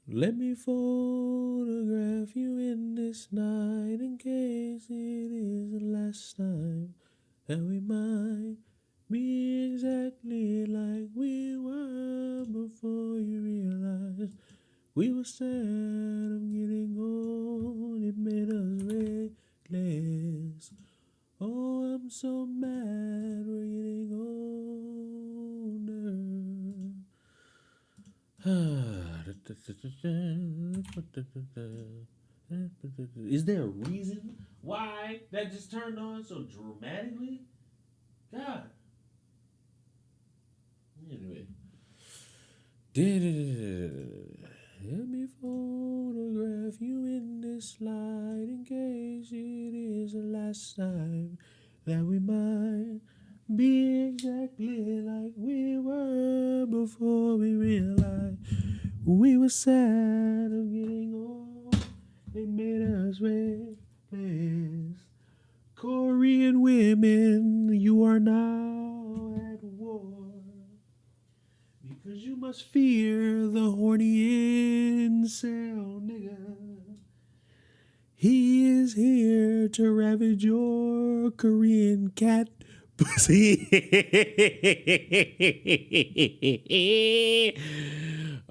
Let me photograph you in this night in case it is the last time that we might be exactly like we were before you realized we were sad of getting old. It made us reckless. Oh, I'm so mad we're getting older. Is there a reason why that just turned on so dramatically? God. Anyway. Let me photograph you in this light in case it is the last time that we might be exactly like we were before we realized we were sad of getting old. They made us reckless. Korean women, you are now at war. Because you must fear the horny incel nigga. He is here to ravage your Korean cat pussy.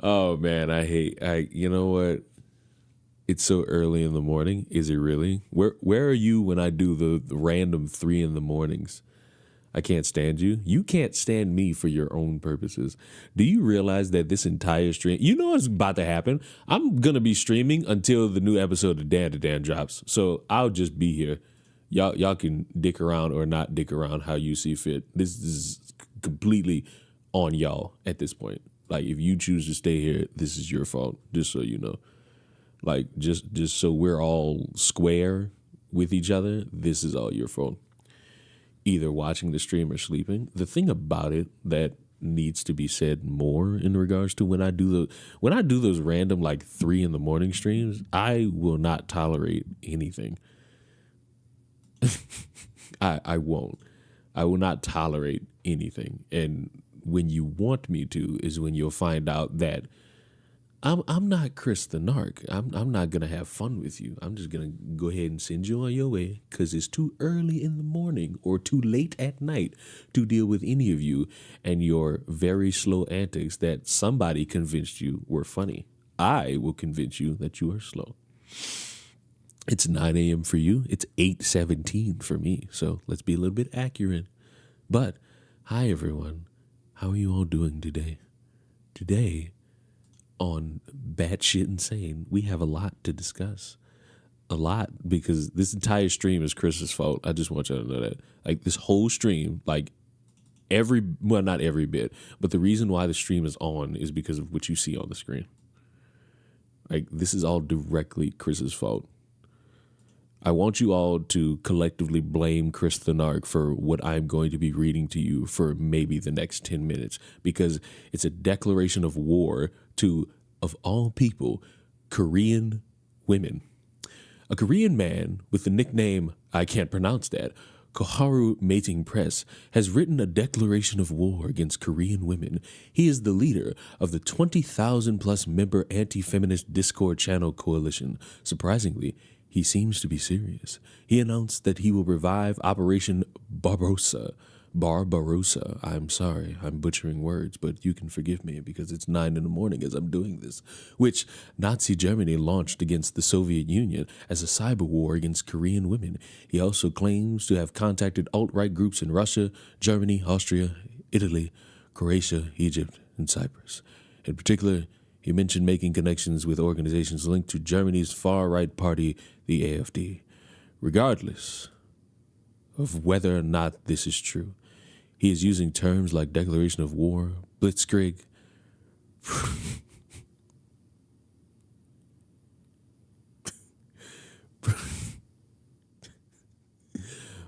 Oh man, you know what? It's so early in the morning. Is it really? Where are you when I do the random 3 in the mornings? I can't stand you. You can't stand me for your own purposes. Do you realize that this entire stream, you know what's about to happen? I'm going to be streaming until the new episode of Dan to Dan drops. So I'll just be here. Y'all can dick around or not dick around how you see fit. This is completely on y'all at this point. Like if you choose to stay here, this is your fault, just so you know. Like just so we're all square with each other, this is all your fault. Either watching the stream or sleeping. The thing about it that needs to be said more in regards to when I do those random like 3 in the morning streams, I will not tolerate anything. I won't. I will not tolerate anything. And when you want me to is when you'll find out that I'm not Chris the Narc. I'm not gonna have fun with you. I'm just gonna go ahead and send you on your way because it's too early in the morning or too late at night to deal with any of you and your very slow antics that somebody convinced you were funny. I will convince you that you are slow. It's 9 a.m. for you. It's 8:17 for me. So let's be a little bit accurate. But hi everyone. How are you all doing today? Today on Batshit Insane, we have a lot to discuss. A lot, because this entire stream is Chris's fault. I just want you to know that. Like, this whole stream, like, not every bit, but the reason why the stream is on is because of what you see on the screen. Like, this is all directly Chris's fault. I want you all to collectively blame Chris the Narc for what I'm going to be reading to you for maybe the next 10 minutes, because it's a declaration of war to, of all people, Korean women. A Korean man with the nickname, I can't pronounce that, Koharu Mating Press, has written a declaration of war against Korean women. He is the leader of the 20,000 plus member anti-feminist Discord channel coalition. Surprisingly, he seems to be serious. He announced that he will revive Operation Barbarossa. I'm sorry, I'm butchering words, but you can forgive me because it's 9 in the morning as I'm doing this, which Nazi Germany launched against the Soviet Union as a cyber war against Korean women. He also claims to have contacted alt-right groups in Russia, Germany, Austria, Italy, Croatia, Egypt, and Cyprus. In particular, he mentioned making connections with organizations linked to Germany's far-right party, the AfD. Regardless of whether or not this is true, he is using terms like declaration of war, blitzkrieg.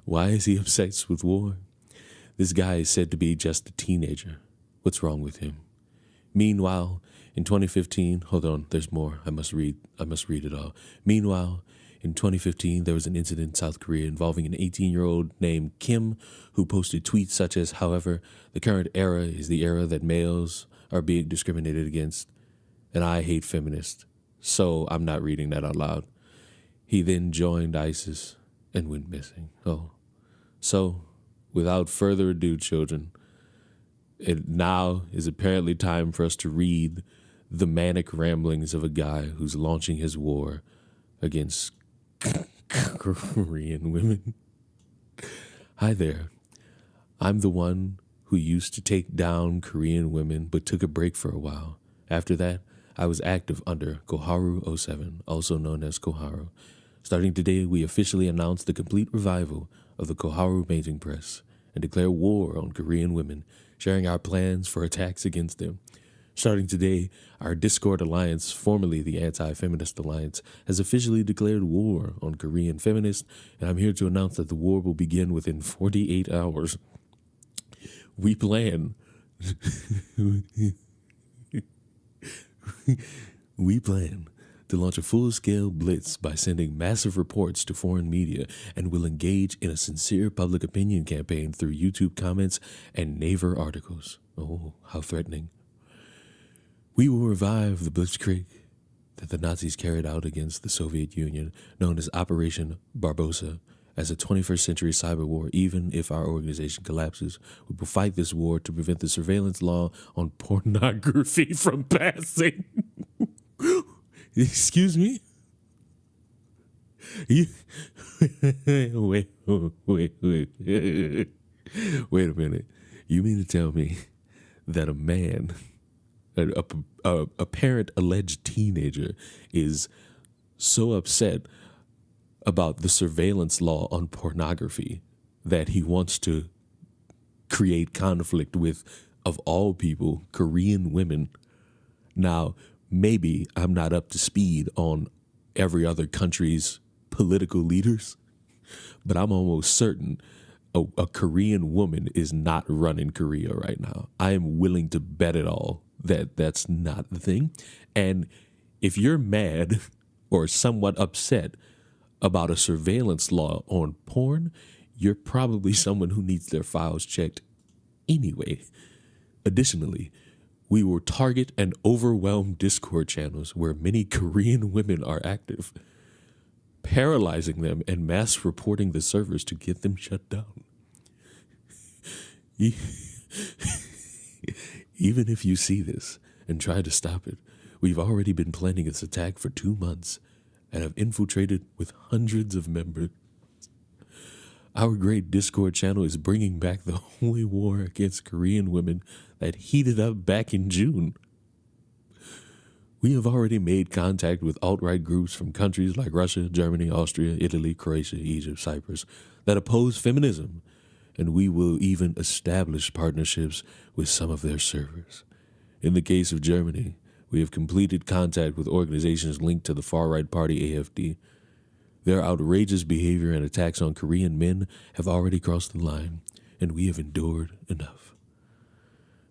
Why is he obsessed with war? This guy is said to be just a teenager. What's wrong with him? Meanwhile, in 2015, hold on, there's more. I must read it all. Meanwhile, in 2015, there was an incident in South Korea involving an 18-year-old named Kim who posted tweets such as, however, the current era is the era that males are being discriminated against. and I hate feminists, so I'm not reading that out loud. He then joined ISIS and went missing. Oh, so without further ado, children, it now is apparently time for us to read the manic ramblings of a guy who's launching his war against Korean women. Hi there. I'm the one who used to take down Korean women but took a break for a while. After that, I was active under Koharu 07, also known as Koharu. Starting today, we officially announce the complete revival of the Koharu painting press and declare war on Korean women, sharing our plans for attacks against them. Starting today, our Discord alliance, formerly the Anti-Feminist Alliance, has officially declared war on Korean feminists, and I'm here to announce that the war will begin within 48 hours. We plan to launch a full-scale blitz by sending massive reports to foreign media, and will engage in a sincere public opinion campaign through YouTube comments and Naver articles. Oh, how threatening. We will revive the blitzkrieg that the Nazis carried out against the Soviet Union, known as Operation Barbarossa, as a 21st century cyber war. Even if our organization collapses, we will fight this war to prevent the surveillance law on pornography from passing. Excuse me? Wait a minute. You mean to tell me that a man, a apparent alleged teenager, is so upset about the surveillance law on pornography that he wants to create conflict with, of all people, Korean women? Now, maybe I'm not up to speed on every other country's political leaders, but I'm almost certain a Korean woman is not running Korea right now. I am willing to bet it all that that's not the thing. And if you're mad or somewhat upset about a surveillance law on porn, you're probably someone who needs their files checked anyway. Additionally, we will target and overwhelm Discord channels where many Korean women are active, paralyzing them and mass reporting the servers to get them shut down. Even if you see this and try to stop it, we've already been planning this attack for 2 months and have infiltrated with hundreds of members. Our great Discord channel is bringing back the holy war against Korean women that heated up back in June. We have already made contact with alt-right groups from countries like Russia, Germany, Austria, Italy, Croatia, Egypt, Cyprus that oppose feminism, and we will even establish partnerships with some of their servers. In the case of Germany, we have completed contact with organizations linked to the far-right party AfD. Their outrageous behavior and attacks on Korean men have already crossed the line, and we have endured enough.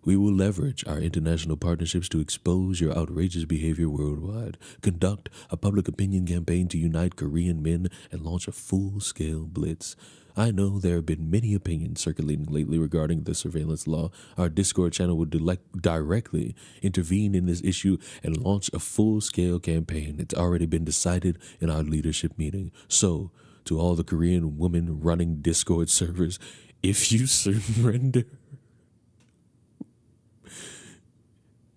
We will leverage our international partnerships to expose your outrageous behavior worldwide, conduct a public opinion campaign to unite Korean men, and launch a full-scale blitz. I know there have been many opinions circulating lately regarding the surveillance law. Our Discord channel will directly intervene in this issue and launch a full-scale campaign. It's already been decided in our leadership meeting. So, to all the Korean women running Discord servers, if you surrender...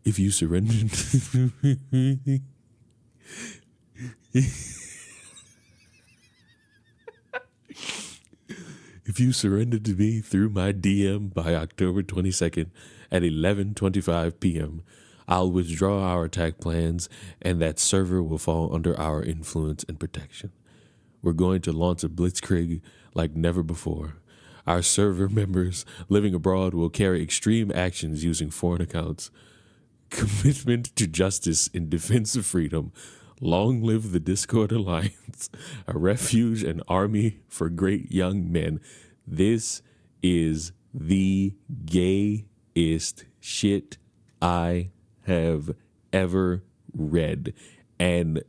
If you surrender... If you surrender to me through my DM by October 22nd at 11:25 p.m., I'll withdraw our attack plans and that server will fall under our influence and protection. We're going to launch a blitzkrieg like never before. Our server members living abroad will carry extreme actions using foreign accounts. Commitment to justice in defense of freedom. Long live the Discord Alliance, a refuge and army for great young men. This is the gayest shit I have ever read. And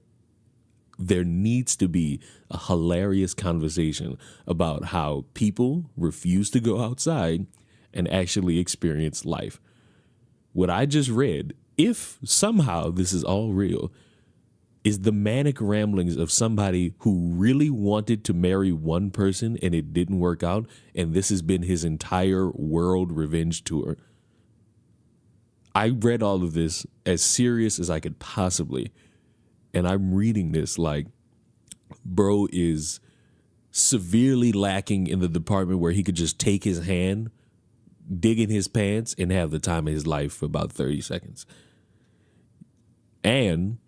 there needs to be a hilarious conversation about how people refuse to go outside and actually experience life. What I just read if somehow this is all real, is the manic ramblings of somebody who really wanted to marry one person and it didn't work out, and this has been his entire world revenge tour. I read all of this as serious as I could possibly, and I'm reading this like, bro is severely lacking in the department where he could just take his hand, dig in his pants, and have the time of his life for about 30 seconds. And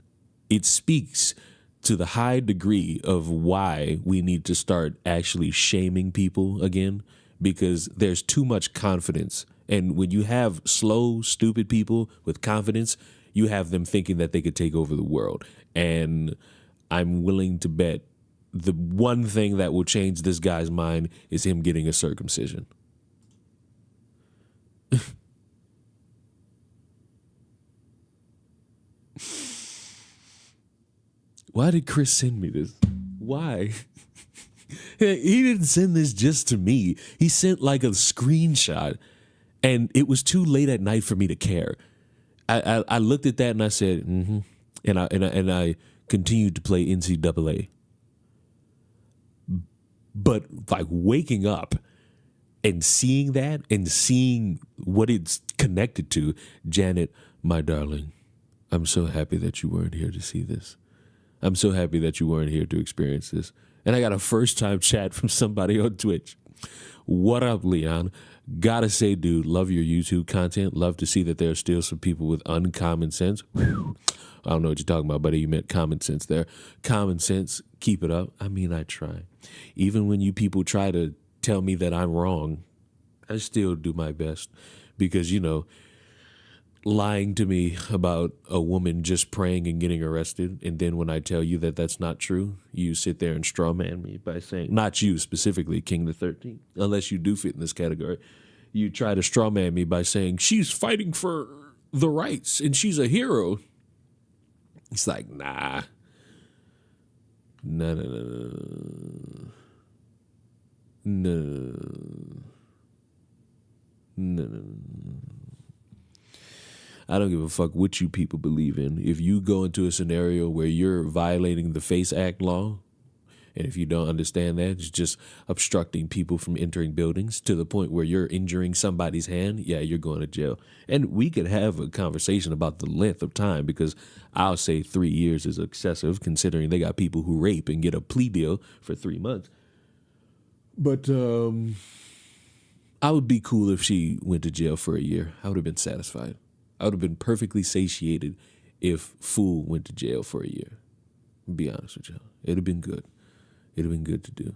it speaks to the high degree of why we need to start actually shaming people again, because there's too much confidence. And when you have slow, stupid people with confidence, you have them thinking that they could take over the world. And I'm willing to bet the one thing that will change this guy's mind is him getting a circumcision. Why did Chris send me this? Why? He didn't send this just to me. He sent like a screenshot, and it was too late at night for me to care. I looked at that and I said, mm-hmm. And I continued to play NCAA. But like waking up and seeing that and seeing what it's connected to, Janet, my darling, I'm so happy that you weren't here to see this. I'm so happy that you weren't here to experience this. And I got a first-time chat from somebody on Twitch. What up, Leon? Gotta say, dude, love your YouTube content. Love to see that there are still some people with uncommon sense. Whew. I don't know what you're talking about, buddy. You meant common sense there. Common sense, keep it up. I mean, I try. Even when you people try to tell me that I'm wrong, I still do my best. Because, you know, lying to me about a woman just praying and getting arrested, and then when I tell you that that's not true, you sit there and strawman me by saying, not you specifically, King the 13th, unless you do fit in this category, you try to strawman me by saying she's fighting for the rights and she's a hero. It's like, nah. No. I don't give a fuck what you people believe in. If you go into a scenario where you're violating the FACE Act law, and if you don't understand that, it's just obstructing people from entering buildings to the point where you're injuring somebody's hand, yeah, you're going to jail. And we could have a conversation about the length of time, because I'll say 3 years is excessive considering they got people who rape and get a plea deal for 3 months. But I would be cool if she went to jail for a year. I would have been satisfied. I would have been perfectly satiated if Fool went to jail for a year. I'll be honest with you. It'd have been good. It'd have been good to do.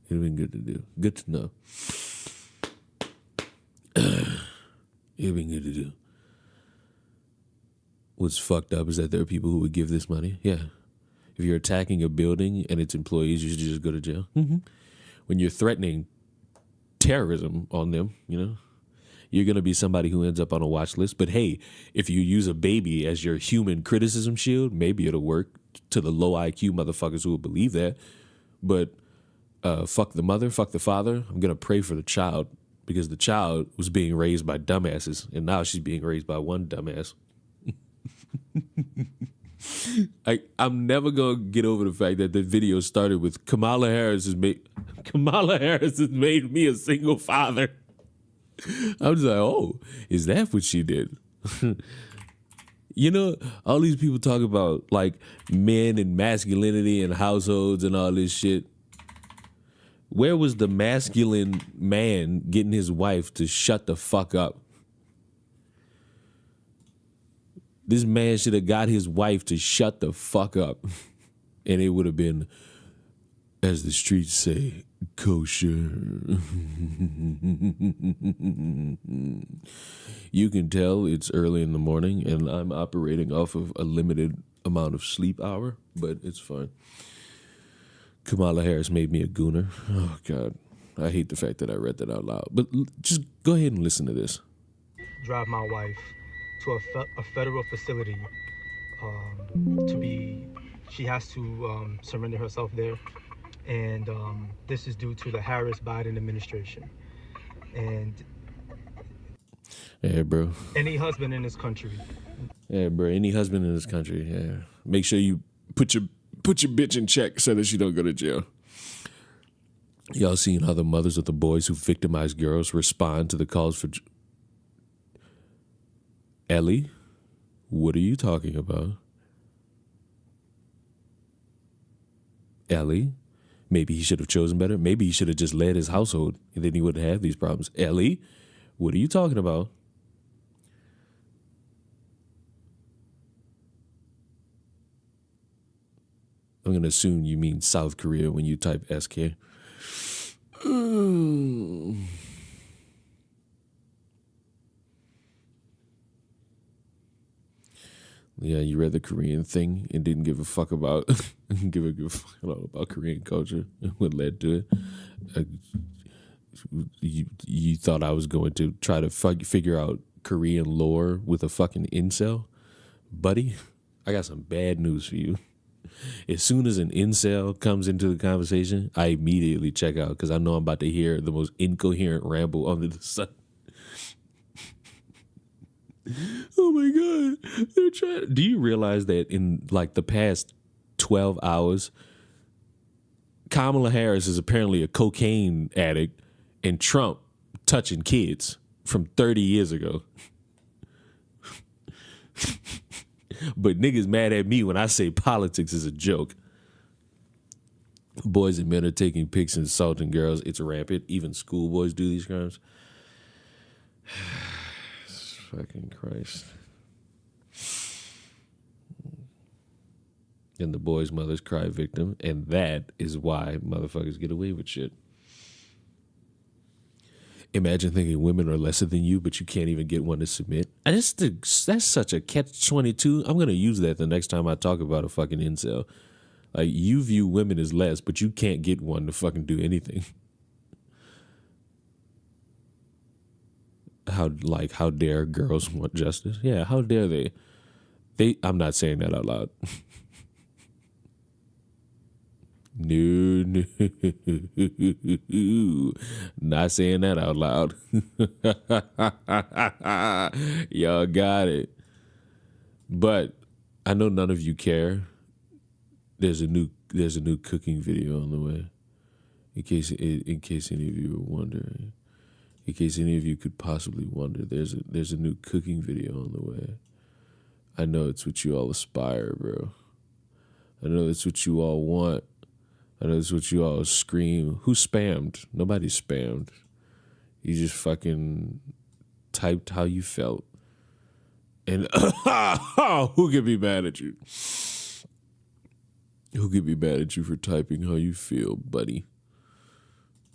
It'd have been good to do. Good to know. It'd have been good to do. What's fucked up is that there are people who would give this money. Yeah. If you're attacking a building and its employees, you should just go to jail. Mm-hmm. When you're threatening terrorism on them, you know, you're going to be somebody who ends up on a watch list. But hey, if you use a baby as your human criticism shield, maybe it'll work to the low IQ motherfuckers who will believe that. But fuck the mother, fuck the father. I'm going to pray for the child, because the child was being raised by dumbasses, and now she's being raised by one dumbass. I'm never going to get over the fact that the video started with Kamala Harris has made me a single father. I'm just like, oh, is that what she did? You know, all these people talk about like men and masculinity and households and all this shit. Where was the masculine man getting his wife to shut the fuck up? This man should have got his wife to shut the fuck up. And it would have been, as the streets say, kosher. You can tell it's early in the morning and I'm operating off of a limited amount of sleep hour, but it's fine. Kamala Harris made me a gooner. Oh, God. I hate the fact that I read that out loud. But just go ahead and listen to this. Drive my wife to a federal facility she has to surrender herself there. And this is due to the Harris-Biden administration. And Yeah, bro. Any husband in this country. Yeah, bro. Any husband in this country, yeah. Make sure you put your bitch in check so that she don't go to jail. Y'all seen how the mothers of the boys who victimize girls respond to the calls for... Ellie, what are you talking about? Ellie, maybe he should have chosen better. Maybe he should have just led his household, and then he wouldn't have these problems. Ellie, what are you talking about? I'm going to assume you mean South Korea when you type SK. Yeah, you read the Korean thing and didn't give a fuck about give a fuck about Korean culture and what led to it. You thought I was going to try to figure out Korean lore with a fucking incel? Buddy, I got some bad news for you. As soon as an incel comes into the conversation, I immediately check out because I know I'm about to hear the most incoherent ramble under the sun. Oh my God. They're trying. Do you realize that in like the past 12 hours, Kamala Harris is apparently a cocaine addict and Trump touching kids from 30 years ago? But niggas mad at me when I say politics is a joke. Boys and men are taking pics and assaulting girls. It's rampant. Even schoolboys do these crimes. Fucking Christ. And the boy's mothers cry victim, and that is why motherfuckers get away with shit. Imagine thinking women are lesser than you, but you can't even get one to submit. And that's such a catch-22. I'm going to use that the next time I talk about a fucking incel. Like, you view women as less, but you can't get one to fucking do anything. How dare girls want justice? Yeah, how dare they? I'm not saying that out loud. No, not saying that out loud. Y'all got it. But I know none of you care. There's a new cooking video on the way. In case any of you are wondering. In case any of you could possibly wonder, there's a new cooking video on the way. I know it's what you all aspire, bro. I know it's what you all want. I know it's what you all scream. Who spammed? Nobody spammed. You just fucking typed how you felt. And who could be mad at you? Who could be mad at you for typing how you feel, buddy?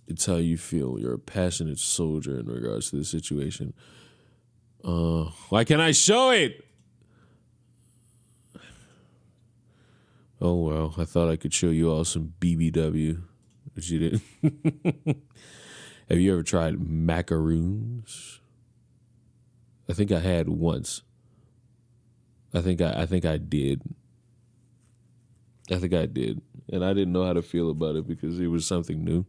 It's how you feel. You're a passionate soldier in regards to the situation. Why can't I show it? Oh, well, I thought I could show you all some BBW, but you didn't. Have you ever tried macaroons? I think I had once. I think I did. I think I did. And I didn't know how to feel about it because it was something new.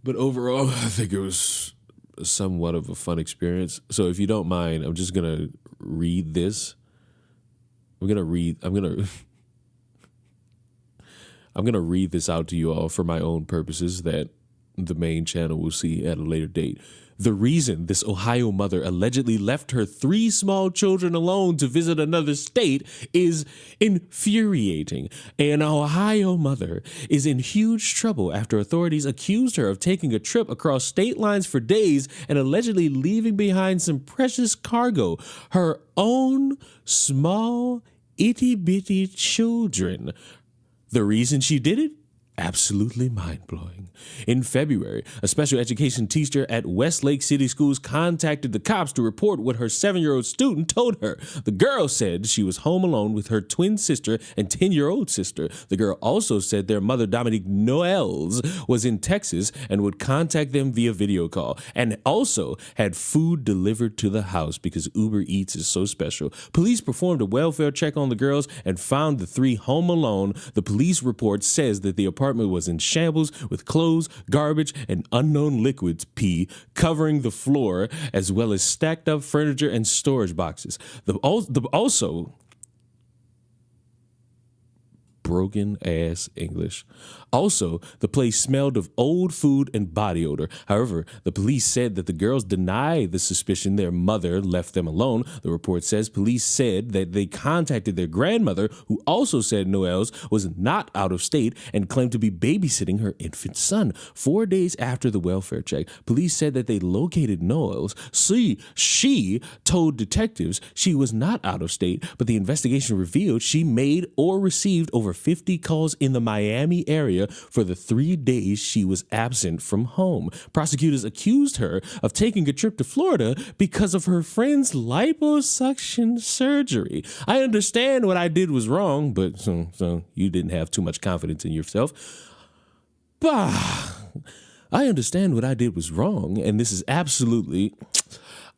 But overall, I think it was somewhat of a fun experience. So if you don't mind, I'm just going to read this. I'm gonna read this out to you all for my own purposes that the main channel will see at a later date. The reason this Ohio mother allegedly left her 3 small children alone to visit another state is infuriating. An Ohio mother is in huge trouble after authorities accused her of taking a trip across state lines for days and allegedly leaving behind some precious cargo, her own small, itty-bitty children. The reason she did it? Absolutely mind-blowing. In February, a special education teacher at Westlake City Schools contacted the cops to report what her 7-year-old student told her. The girl said she was home alone with her twin sister and 10-year-old sister. The girl also said their mother, Dominique Noels, was in Texas and would contact them via video call, and also had food delivered to the house because Uber Eats is so special. Police performed a welfare check on the girls and found the 3 home alone. The police report says that the apartment apartment was in shambles with clothes, garbage, and unknown liquids pee covering the floor, as well as stacked up furniture and storage boxes. Also, broken ass English. Also, the place smelled of old food and body odor. However, the police said that the girls deny the suspicion their mother left them alone. The report says police said that they contacted their grandmother, who also said Noel's was not out of state and claimed to be babysitting her infant son. 4 days after the welfare check, police said that they located Noel's. She told detectives she was not out of state, but the investigation revealed she made or received over 50 calls in the Miami area for the 3 days she was absent from home. Prosecutors accused her of taking a trip to Florida because of her friend's liposuction surgery. I understand what I did was wrong, but so you didn't have too much confidence in yourself. Bah, I understand what I did was wrong, and this is absolutely...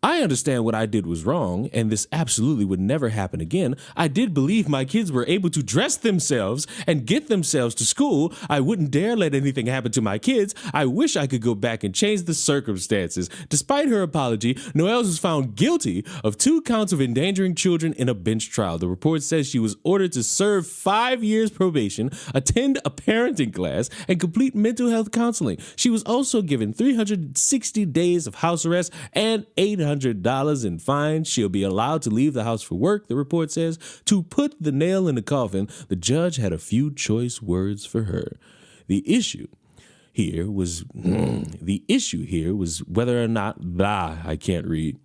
I understand what I did was wrong, and this absolutely would never happen again. I did believe my kids were able to dress themselves and get themselves to school. I wouldn't dare let anything happen to my kids. I wish I could go back and change the circumstances. Despite her apology, Noel's was found guilty of 2 counts of endangering children in a bench trial. The report says she was ordered to serve 5 years probation, attend a parenting class, and complete mental health counseling. She was also given 360 days of house arrest and $800 in fines. She'll be allowed to leave the house for work, the report says. To put the nail in the coffin, the judge had a few choice words for her. The issue here was whether or not I can't read.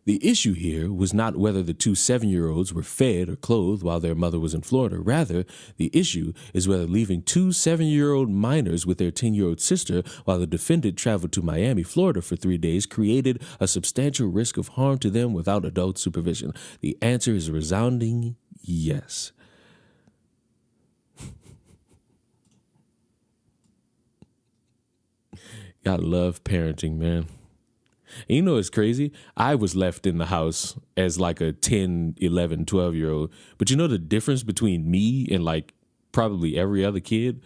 The issue here was not whether the 2 7-year-olds were fed or clothed while their mother was in Florida. Rather, the issue is whether leaving 2 7-year-old minors with their 10-year-old sister while the defendant traveled to Miami, Florida for 3 days created a substantial risk of harm to them without adult supervision. The answer is a resounding yes. Gotta love parenting, man. And you know it's crazy? I was left in the house as like a 10, 11, 12-year-old. But you know the difference between me and like probably every other kid?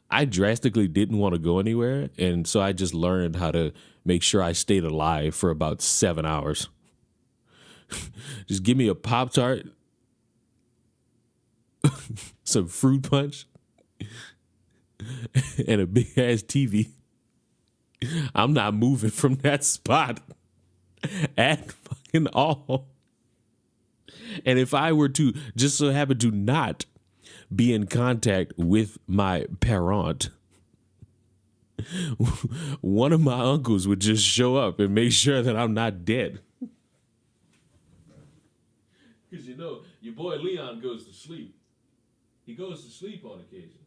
I drastically didn't want to go anywhere. And so I just learned how to make sure I stayed alive for about 7 hours. Just give me a Pop-Tart, some fruit punch, and a big-ass TV. I'm not moving from that spot at fucking all. And if I were to just so happen to not be in contact with my parent, one of my uncles would just show up and make sure that I'm not dead. Because you know, your boy Leon goes to sleep. He goes to sleep on occasion.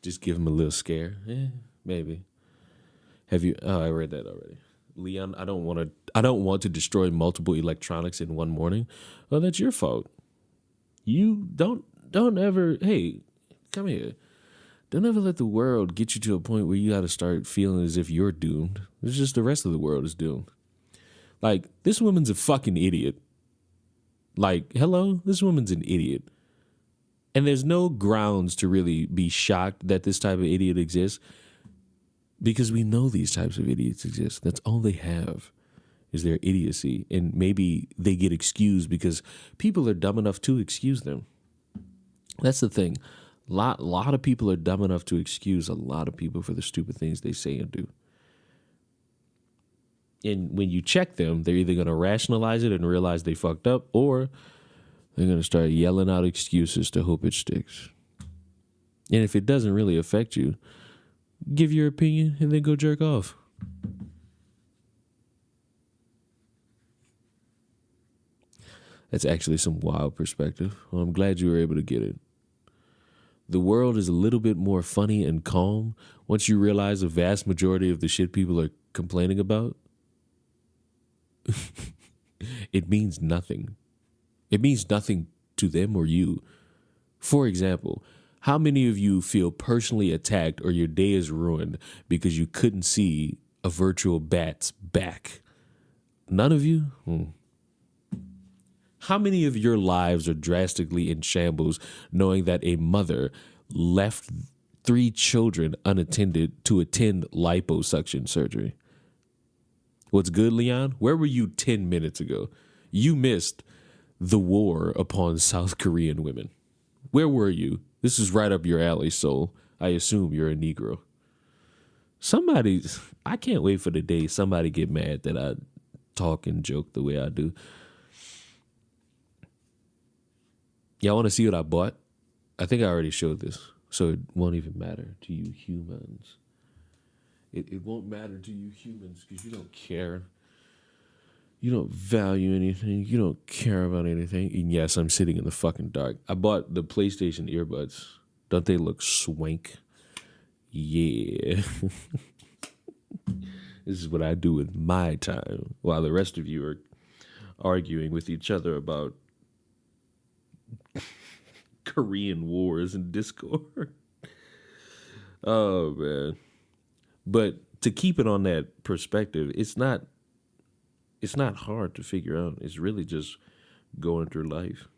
Just give him a little scare. Maybe. Have you? Oh, I read that already. Leon, I don't want to destroy multiple electronics in one morning. Well, that's your fault. You don't ever. Hey, come here. Don't ever let the world get you to a point where you got to start feeling as if you're doomed. It's just the rest of the world is doomed. Like, this woman's a fucking idiot. Like, hello, this woman's an idiot. And there's no grounds to really be shocked that this type of idiot exists because we know these types of idiots exist. That's all they have is their idiocy. And maybe they get excused because people are dumb enough to excuse them. That's the thing. Lot of people are dumb enough to excuse a lot of people for the stupid things they say and do. And when you check them, they're either going to rationalize it and realize they fucked up, or they're going to start yelling out excuses to hope it sticks. And if it doesn't really affect you, give your opinion and then go jerk off. That's actually some wild perspective. Well, I'm glad you were able to get it. The world is a little bit more funny and calm once you realize the vast majority of the shit people are complaining about. It means nothing. It means nothing to them or you. For example, How many of you feel personally attacked or your day is ruined because you couldn't see a virtual bat's back? None of you? How many of your lives are drastically in shambles knowing that a mother left 3 children unattended to attend liposuction surgery? What's good, Leon? Where were you 10 minutes ago? You missed the war upon South Korean women. Where were you? This is right up your alley, soul. I assume you're a Negro. I can't wait for the day somebody get mad that I talk and joke the way I do. Y'all want to see what I bought? I think I already showed this, so it won't even matter to you humans. It won't matter to you humans because you don't care. You don't value anything. You don't care about anything. And yes, I'm sitting in the fucking dark. I bought the PlayStation earbuds. Don't they look swank? Yeah. This is what I do with my time while the rest of you are arguing with each other about Korean wars and Discord. Oh, man. But to keep it on that perspective, it's not hard to figure out. It's really just going through life.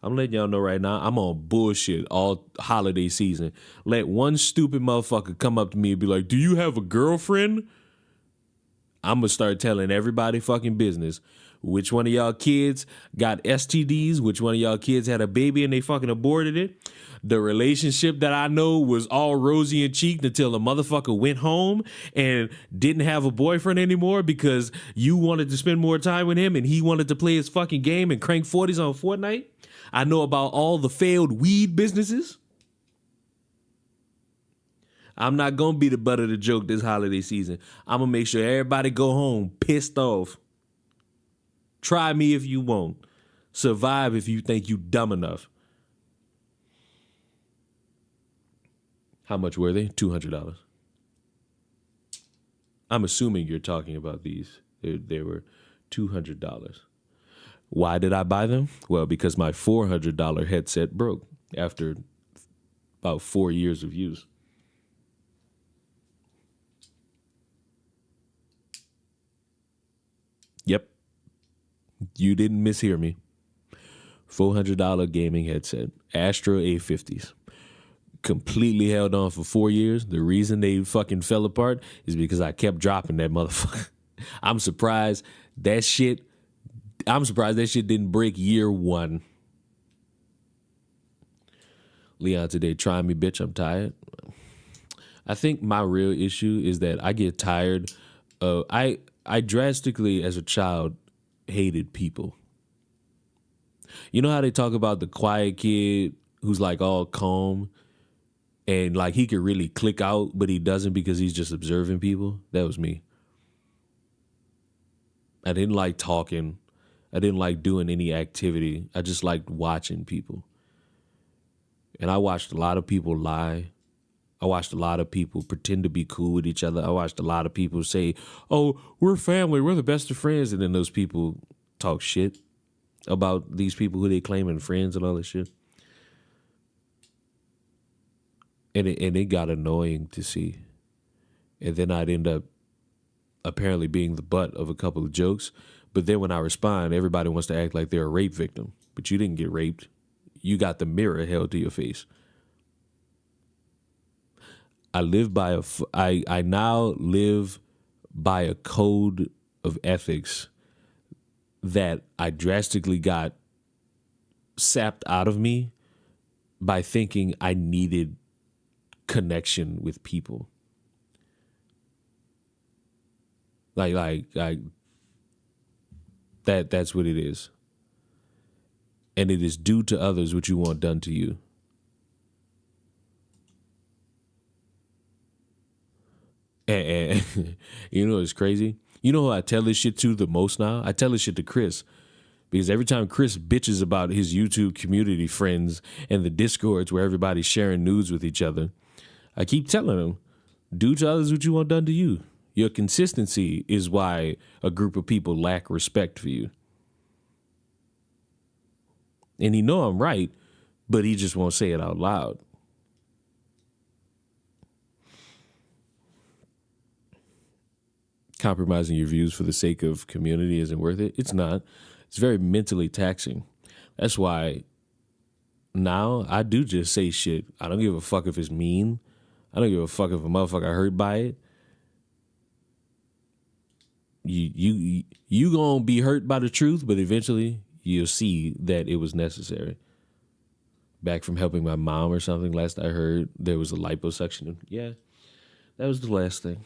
I'm letting y'all know right now, I'm on bullshit all holiday season. Let one stupid motherfucker come up to me and be like, do you have a girlfriend? I'm going to start telling everybody fucking business. Which one of y'all kids got STDs? Which one of y'all kids had a baby and they fucking aborted it? The relationship that I know was all rosy and cheeked until the motherfucker went home and didn't have a boyfriend anymore because you wanted to spend more time with him and he wanted to play his fucking game and crank 40s on Fortnite. I know about all the failed weed businesses. I'm not going to be the butt of the joke this holiday season. I'm going to make sure everybody go home pissed off. Try me if you won't. Survive if you think you dumb enough. How much were they? $200. I'm assuming you're talking about these. They were $200. Why did I buy them? Well, because my $400 headset broke after about 4 years of use. Yep. You didn't mishear me. $400 gaming headset. Astro A50s. Completely held on for 4 years. The reason they fucking fell apart is because I kept dropping that motherfucker. I'm surprised that shit didn't break year 1. Leon today, try me, bitch. I'm tired. I think my real issue is that I get tired of, I drastically, as a child, hated people. You know how they talk about the quiet kid who's like all calm and like he could really click out, but he doesn't because he's just observing people? That was me. I didn't like talking. I didn't like doing any activity. I just liked watching people. And I watched a lot of people lie. I watched a lot of people pretend to be cool with each other. I watched a lot of people say, oh, we're family, we're the best of friends. And then those people talk shit about these people who they claiming friends and all this shit. And it got annoying to see. And then I'd end up apparently being the butt of a couple of jokes. But then when I respond, everybody wants to act like they're a rape victim. But you didn't get raped. You got the mirror held to your face. I now live by a code of ethics that I drastically got sapped out of me by thinking I needed connection with people. Like that's what it is. And it is do to others what you want done to you. And you know what's crazy? You know who I tell this shit to the most now? I tell this shit to Chris. Because every time Chris bitches about his YouTube community friends and the Discords where everybody's sharing nudes with each other, I keep telling him, do to others what you want done to you. Your consistency is why a group of people lack respect for you. And he know I'm right, but he just won't say it out loud. Compromising your views for the sake of community isn't worth it. It's not. It's very mentally taxing. That's why now I do just say shit. I don't give a fuck if it's mean. I don't give a fuck if a motherfucker hurt by it. You gonna be hurt by the truth, but eventually you'll see that it was necessary. Back from helping my mom or something, last I heard, there was a liposuction. Yeah, that was the last thing.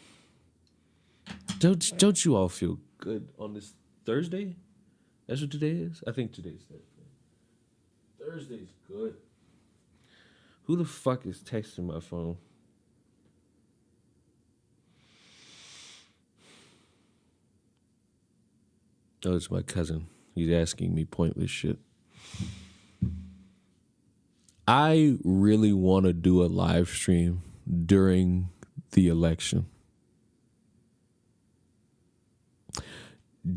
Don't you all feel good on this Thursday? That's what today is? I think today's Thursday. Thursday's good. Who the fuck is texting my phone? Oh, it's my cousin. He's asking me pointless shit. I really want to do a live stream during the election.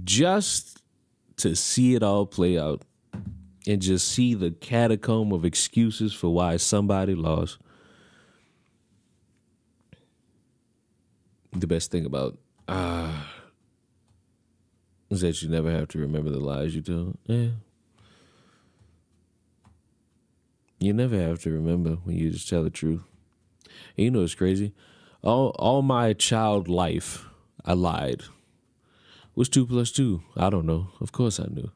Just to see it all play out and just see the catacomb of excuses for why somebody lost. The best thing about is that you never have to remember the lies you tell. Yeah. You never have to remember when you just tell the truth. And you know what's crazy? All my child life, I lied. What's 2 + 2? I don't know. Of course I knew.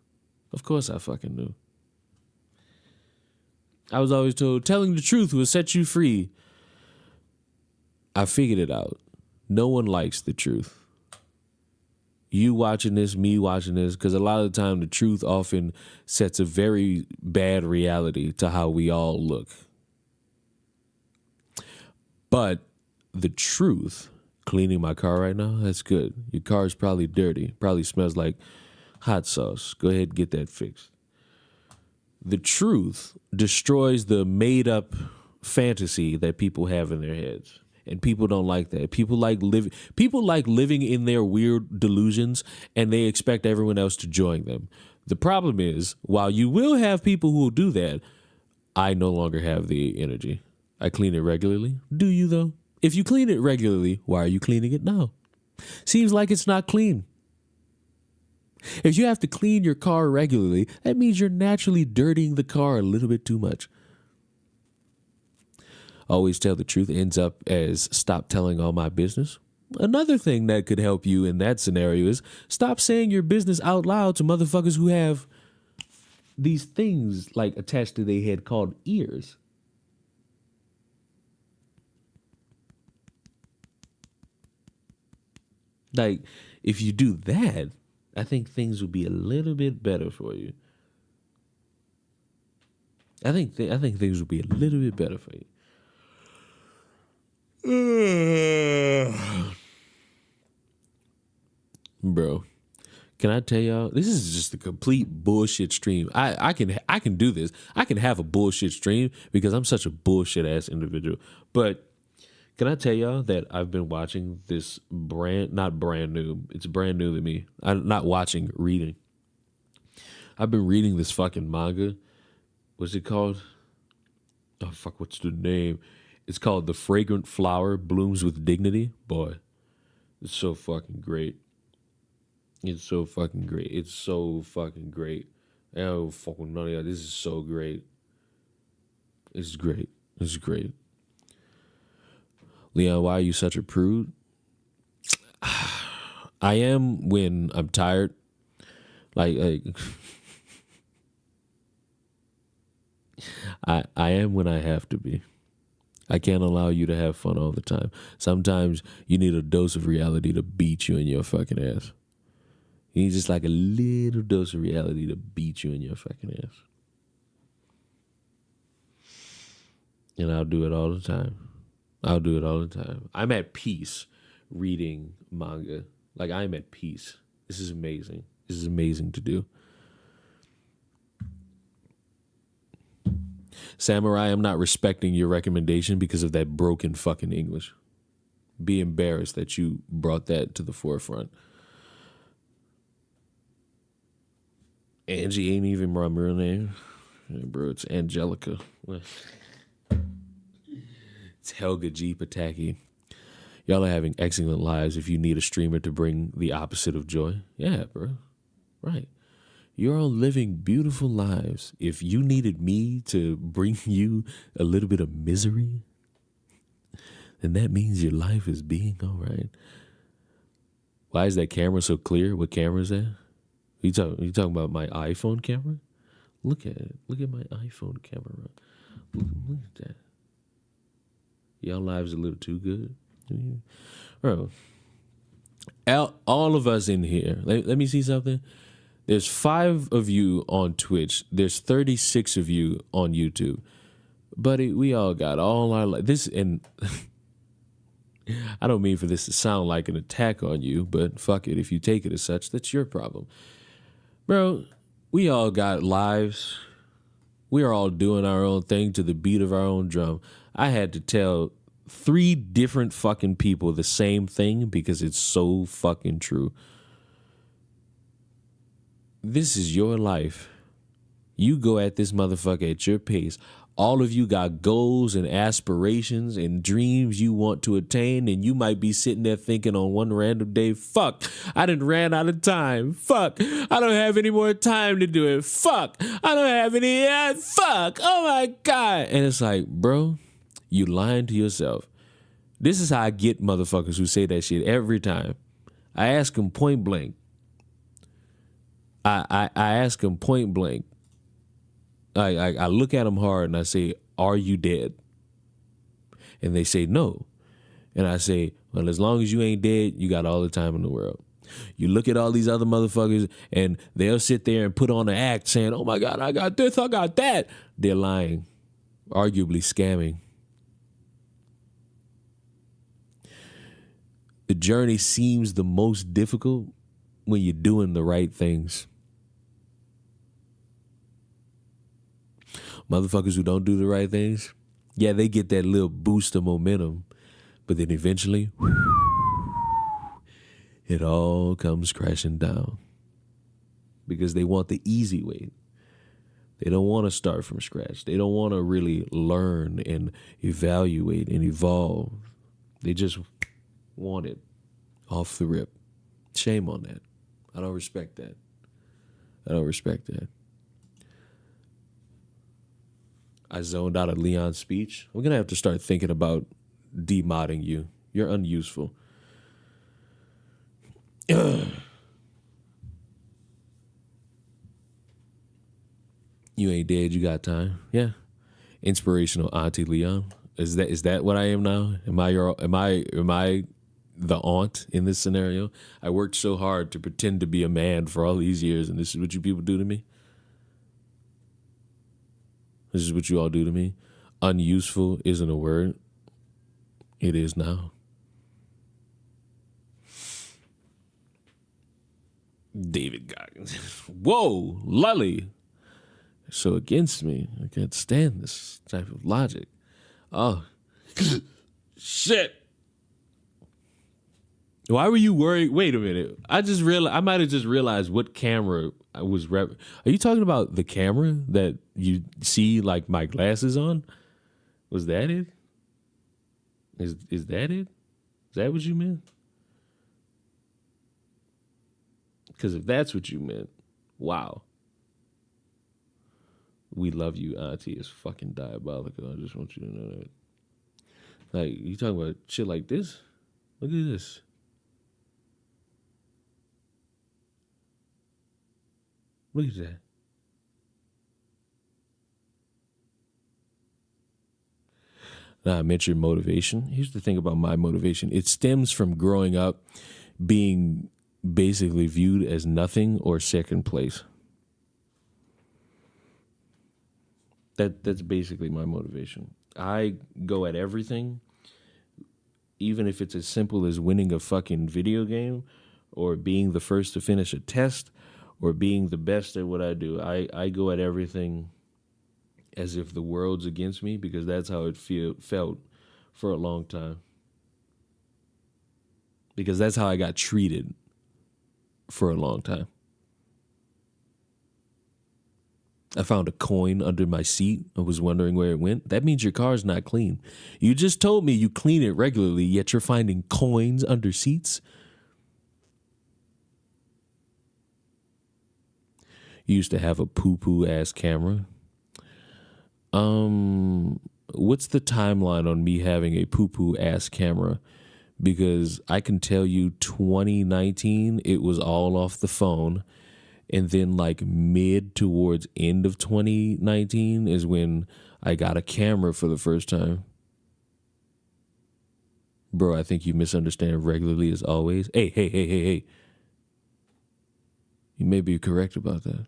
Of course I fucking knew. I was always told telling the truth will set you free. I figured it out. No one likes the truth. You watching this, me watching this, because a lot of the time the truth often sets a very bad reality to how we all look. But the truth, cleaning my car right now, that's good. Your car is probably dirty, probably smells like hot sauce. Go ahead and get that fixed. The truth destroys the made-up fantasy that people have in their heads. And people don't like that. People like living in their weird delusions, and they expect everyone else to join them. The problem is, while you will have people who will do that, I no longer have the energy. I clean it regularly. Do you, though? If you clean it regularly, why are you cleaning it now? Seems like it's not clean. If you have to clean your car regularly, that means you're naturally dirtying the car a little bit too much. Always tell the truth ends up as stop telling all my business. Another thing that could help you in that scenario is stop saying your business out loud to motherfuckers who have these things like attached to their head called ears. Like, if you do that, I think things will be a little bit better for you. I think things will be a little bit better for you. Bro, can I tell y'all, this is just a complete bullshit stream. I can do this. I can have a bullshit stream because I'm such a bullshit ass individual. But can I tell y'all that I've been watching this not brand new. It's brand new to me. I'm not watching, reading. I've been reading this fucking manga. What's it called? Oh fuck, what's the name? It's called The Fragrant Flower Blooms with Dignity. Boy, it's so fucking great. It's so fucking great. It's so fucking great. I don't fucking know y'all. This is so great. It's great. It's great. Leon, why are you such a prude? I am when I'm tired. Like I am when I have to be. I can't allow you to have fun all the time. Sometimes you need a dose of reality to beat you in your fucking ass. You need just like a little dose of reality to beat you in your fucking ass. And I'll do it all the time. I'll do it all the time. I'm at peace reading manga. Like, I'm at peace. This is amazing. This is amazing to do. Samurai, I'm not respecting your recommendation because of that broken fucking English. Be embarrassed that you brought that to the forefront. Angie ain't even my real name. Yeah, bro, it's Angelica. It's Helga G. Pataki. Y'all are having excellent lives if you need a streamer to bring the opposite of joy. Yeah, bro. Right. You're all living beautiful lives. If you needed me to bring you a little bit of misery, then that means your life is being all right. Why is that camera so clear? What camera is that? You talking about my iPhone camera? Look at it. Look at my iPhone camera. Look at that. Y'all lives a little too good. Bro, all of us in here, let me see something. There's 5 of you on Twitch. There's 36 of you on YouTube. Buddy, we all got all our this, and I don't mean for this to sound like an attack on you, but fuck it. If you take it as such, that's your problem. Bro, we all got lives. We are all doing our own thing to the beat of our own drum. I had to tell 3 different fucking people the same thing because it's so fucking true. This is your life. You go at this motherfucker at your pace. All of you got goals and aspirations and dreams you want to attain, and you might be sitting there thinking on one random day, fuck, I done ran out of time. Fuck, I don't have any more time to do it. Fuck, I don't have any, fuck, oh my God. And it's like, bro, you lying to yourself. This is how I get motherfuckers who say that shit every time. I ask them point blank. I ask them point blank. I look at them hard and I say, are you dead? And they say no. And I say, well, as long as you ain't dead, you got all the time in the world. You look at all these other motherfuckers and they'll sit there and put on an act saying, oh my God, I got this, I got that. They're lying, arguably scamming. The journey seems the most difficult when you're doing the right things. Motherfuckers who don't do the right things, yeah, they get that little boost of momentum, but then eventually, it all comes crashing down because they want the easy way. They don't want to start from scratch. They don't want to really learn and evaluate and evolve. They just want it off the rip. Shame on that. I don't respect that. I don't respect that. I zoned out of Leon's speech. We're going to have to start thinking about demodding you. You're unuseful. You ain't dead, you got time. Yeah. Inspirational Auntie Leon. Is that what I am now? Am I the aunt in this scenario? I worked so hard to pretend to be a man for all these years, and this is what you people do to me? This is what you all do to me? Unuseful isn't a word. It is now. David Goggins. Whoa, Lully. So against me. I can't stand this type of logic. Oh, shit. Why were you worried? Wait a minute. I might have just realized what camera I was Are you talking about the camera that you see like my glasses on? Was that it? Is that it? Is that what you meant? Because if that's what you meant, wow. We love you, Auntie. It's fucking diabolical. I just want you to know that. Like, you talking about shit like this? Look at this. Look at that. Now, I mentioned motivation. Here's the thing about my motivation. It stems from growing up being basically viewed as nothing or second place. That's basically my motivation. I go at everything, even if it's as simple as winning a fucking video game or being the first to finish a test or being the best at what I do. I go at everything as if the world's against me because that's how it felt for a long time. Because that's how I got treated for a long time. I found a coin under my seat. I was wondering where it went. That means your car's not clean. You just told me you clean it regularly, yet you're finding coins under seats. You used to have a poo-poo ass camera. What's the timeline on me having a poo-poo ass camera? Because I can tell you 2019, it was all off the phone. And then like mid towards end of 2019 is when I got a camera for the first time. Bro, I think you misunderstand regularly as always. Hey. You may be correct about that.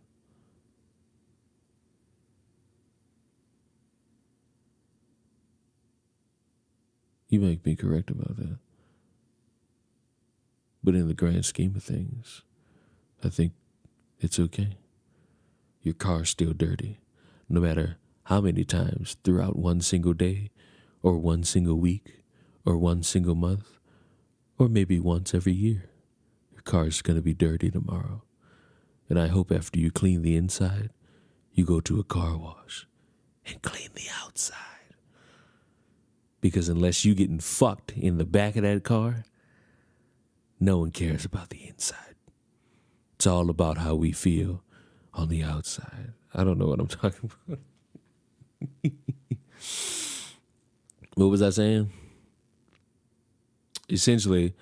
You might be correct about that. But in the grand scheme of things, I think it's okay. Your car's still dirty, no matter how many times throughout one single day, or one single week, or one single month, or maybe once every year. Your car's going to be dirty tomorrow. And I hope after you clean the inside, you go to a car wash and clean the outside. Because unless you getting fucked in the back of that car, no one cares about the inside. It's all about how we feel on the outside. I don't know what I'm talking about. What was I saying? Essentially,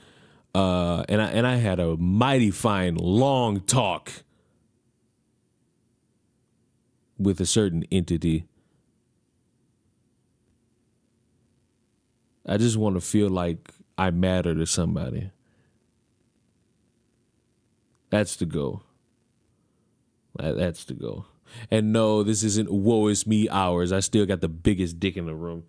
and I had a mighty fine long talk with a certain entity. I just want to feel like I matter to somebody. That's the goal. That's the goal. And no, this isn't woe is me hours. I still got the biggest dick in the room.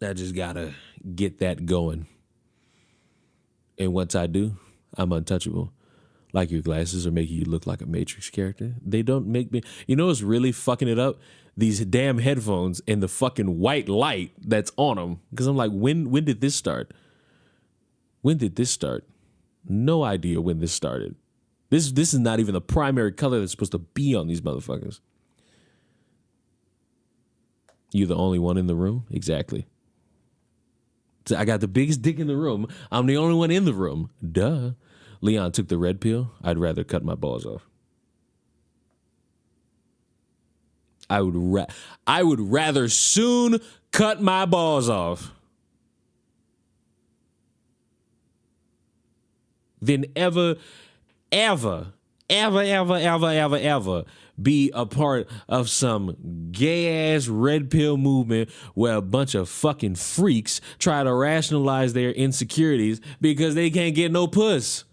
I just gotta get that going. And once I do, I'm untouchable. Like your glasses are making you look like a Matrix character. They don't make me... You know what's really fucking it up? These damn headphones and the fucking white light that's on them. Because I'm like, when did this start? When did this start? No idea when this started. This is not even the primary color that's supposed to be on these motherfuckers. You the only one in the room? Exactly. So I got the biggest dick in the room. I'm the only one in the room. Duh. Leon took the red pill. I'd rather cut my balls off. I would rather soon cut my balls off than ever be a part of some gay ass red pill movement where a bunch of fucking freaks try to rationalize their insecurities because they can't get no puss.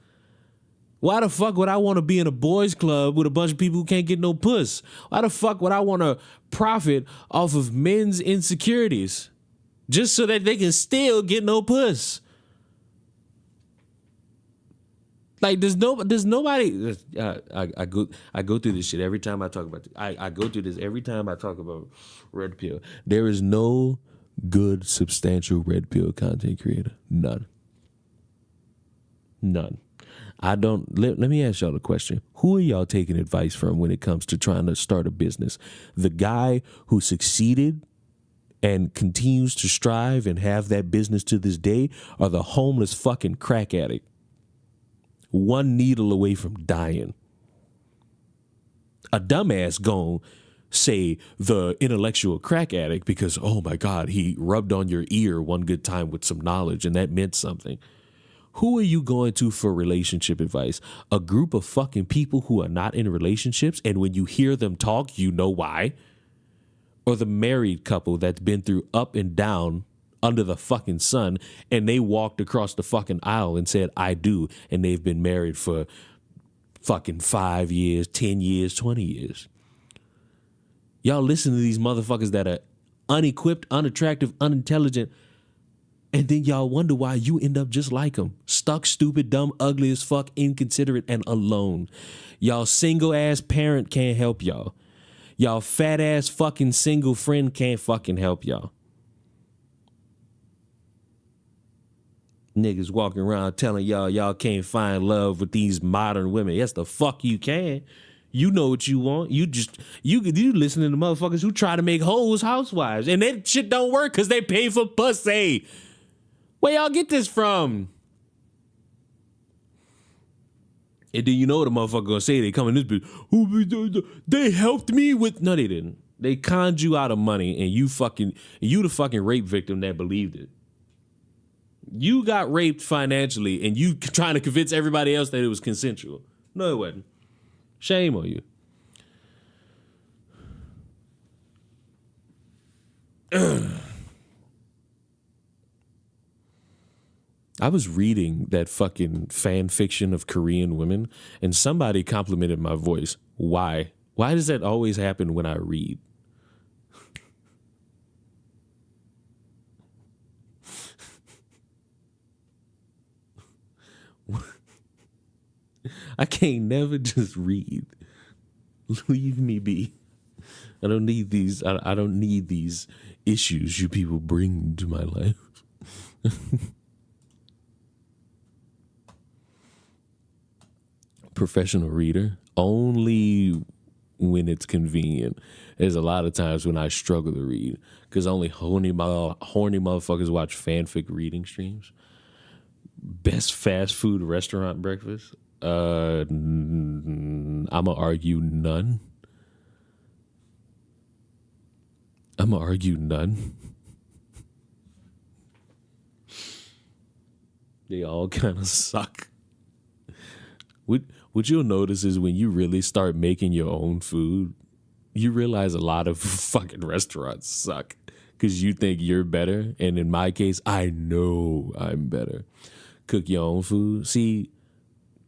Why the fuck would I want to be in a boys club with a bunch of people who can't get no puss? Why the fuck would I want to profit off of men's insecurities just so that they can still get no puss? Like there's nobody. I go through this shit every time I talk about. I go through this every time I talk about red pill. There is no good substantial red pill content creator. None. Let me ask y'all a question. Who are y'all taking advice from when it comes to trying to start a business? The guy who succeeded and continues to strive and have that business to this day, or the homeless fucking crack addict? One needle away from dying. A dumbass gon' say the intellectual crack addict because, oh my God, he rubbed on your ear one good time with some knowledge and that meant something. Who are you going to for relationship advice? A group of fucking people who are not in relationships, and when you hear them talk, you know why? Or the married couple that's been through up and down under the fucking sun, and they walked across the fucking aisle and said, I do, and they've been married for fucking 5 years, 10 years, 20 years. Y'all listen to these motherfuckers that are unequipped, unattractive, unintelligent, and then y'all wonder why you end up just like them. Stuck, stupid, dumb, ugly as fuck, inconsiderate, and alone. Y'all single-ass parent can't help y'all. Y'all fat-ass fucking single friend can't fucking help y'all. Niggas walking around telling y'all can't find love with these modern women. Yes, the fuck you can. You know what you want. You listening to motherfuckers who try to make hoes housewives, and that shit don't work because they pay for pussy. Where y'all get this from? And then you know what a motherfucker gonna say? They come in this bitch. They helped me with. No, they didn't. They conned you out of money, and you the fucking rape victim that believed it. You got raped financially, and you trying to convince everybody else that it was consensual. No, it wasn't. Shame on you. I was reading that fucking fan fiction of Korean women, and somebody complimented my voice. Why? Why does that always happen when I read? I can't never just read. Leave me be. I don't need these. I don't need these issues you people bring to my life. Professional reader only when it's convenient. There's a lot of times when I struggle to read because only horny motherfuckers watch fanfic reading streams. Best fast food restaurant breakfast. I'ma argue none. They all kind of suck. What you'll notice is when you really start making your own food, you realize a lot of fucking restaurants suck because you think you're better. And in my case, I know I'm better. Cook your own food. See,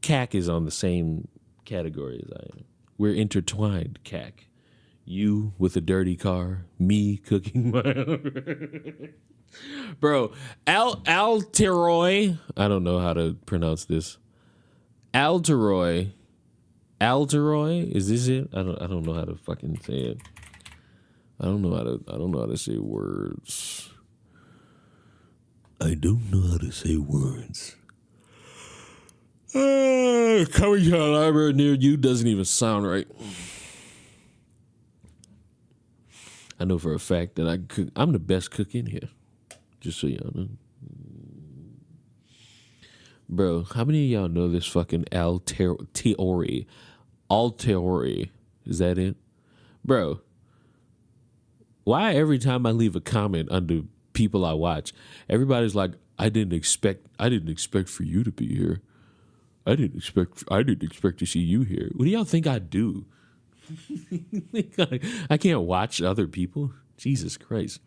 CAC is on the same category as I am. We're intertwined, CAC. You with a dirty car, me cooking my own. Bro, Alteroy, I don't know how to pronounce this. Alteroy, is this it? I don't know how to fucking say it. I don't know how to say words. Coming to a library near you doesn't even sound right. I know for a fact that I'm the best cook in here. Just so y'all know. Bro, how many of y'all know this fucking Alteroy? Is that it? Bro, why every time I leave a comment under people I watch, everybody's like, I didn't expect for you to be here. I didn't expect to see you here. What do y'all think I do? I can't watch other people. Jesus Christ.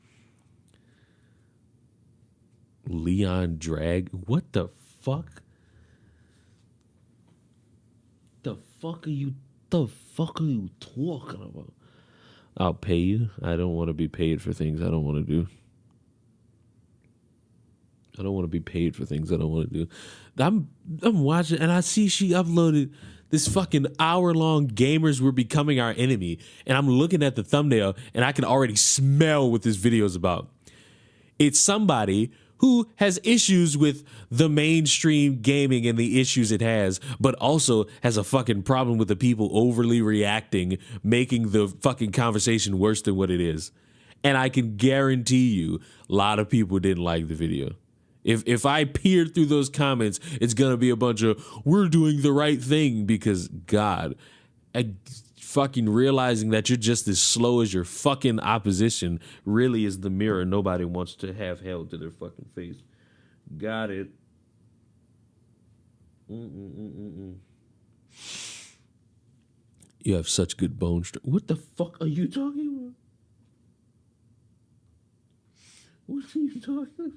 Leon Drag. What the fuck? The fuck are you talking about? I'll pay you. I don't want to be paid for things I don't want to do. I don't want to be paid for things I don't want to do. I'm watching and I see she uploaded this fucking hour-long Gamers Were Becoming Our Enemy, and I'm looking at the thumbnail and I can already smell what this video is about. It's somebody who has issues with the mainstream gaming and the issues it has, but also has a fucking problem with the people overly reacting, making the fucking conversation worse than what it is. And I can guarantee you a lot of people didn't like the video. If I peered through those comments, it's going to be a bunch of, we're doing the right thing because, God, fucking realizing that you're just as slow as your fucking opposition really is the mirror nobody wants to have held to their fucking face. Got it. You have such good bone strength. What the fuck are you talking about? What are you talking about?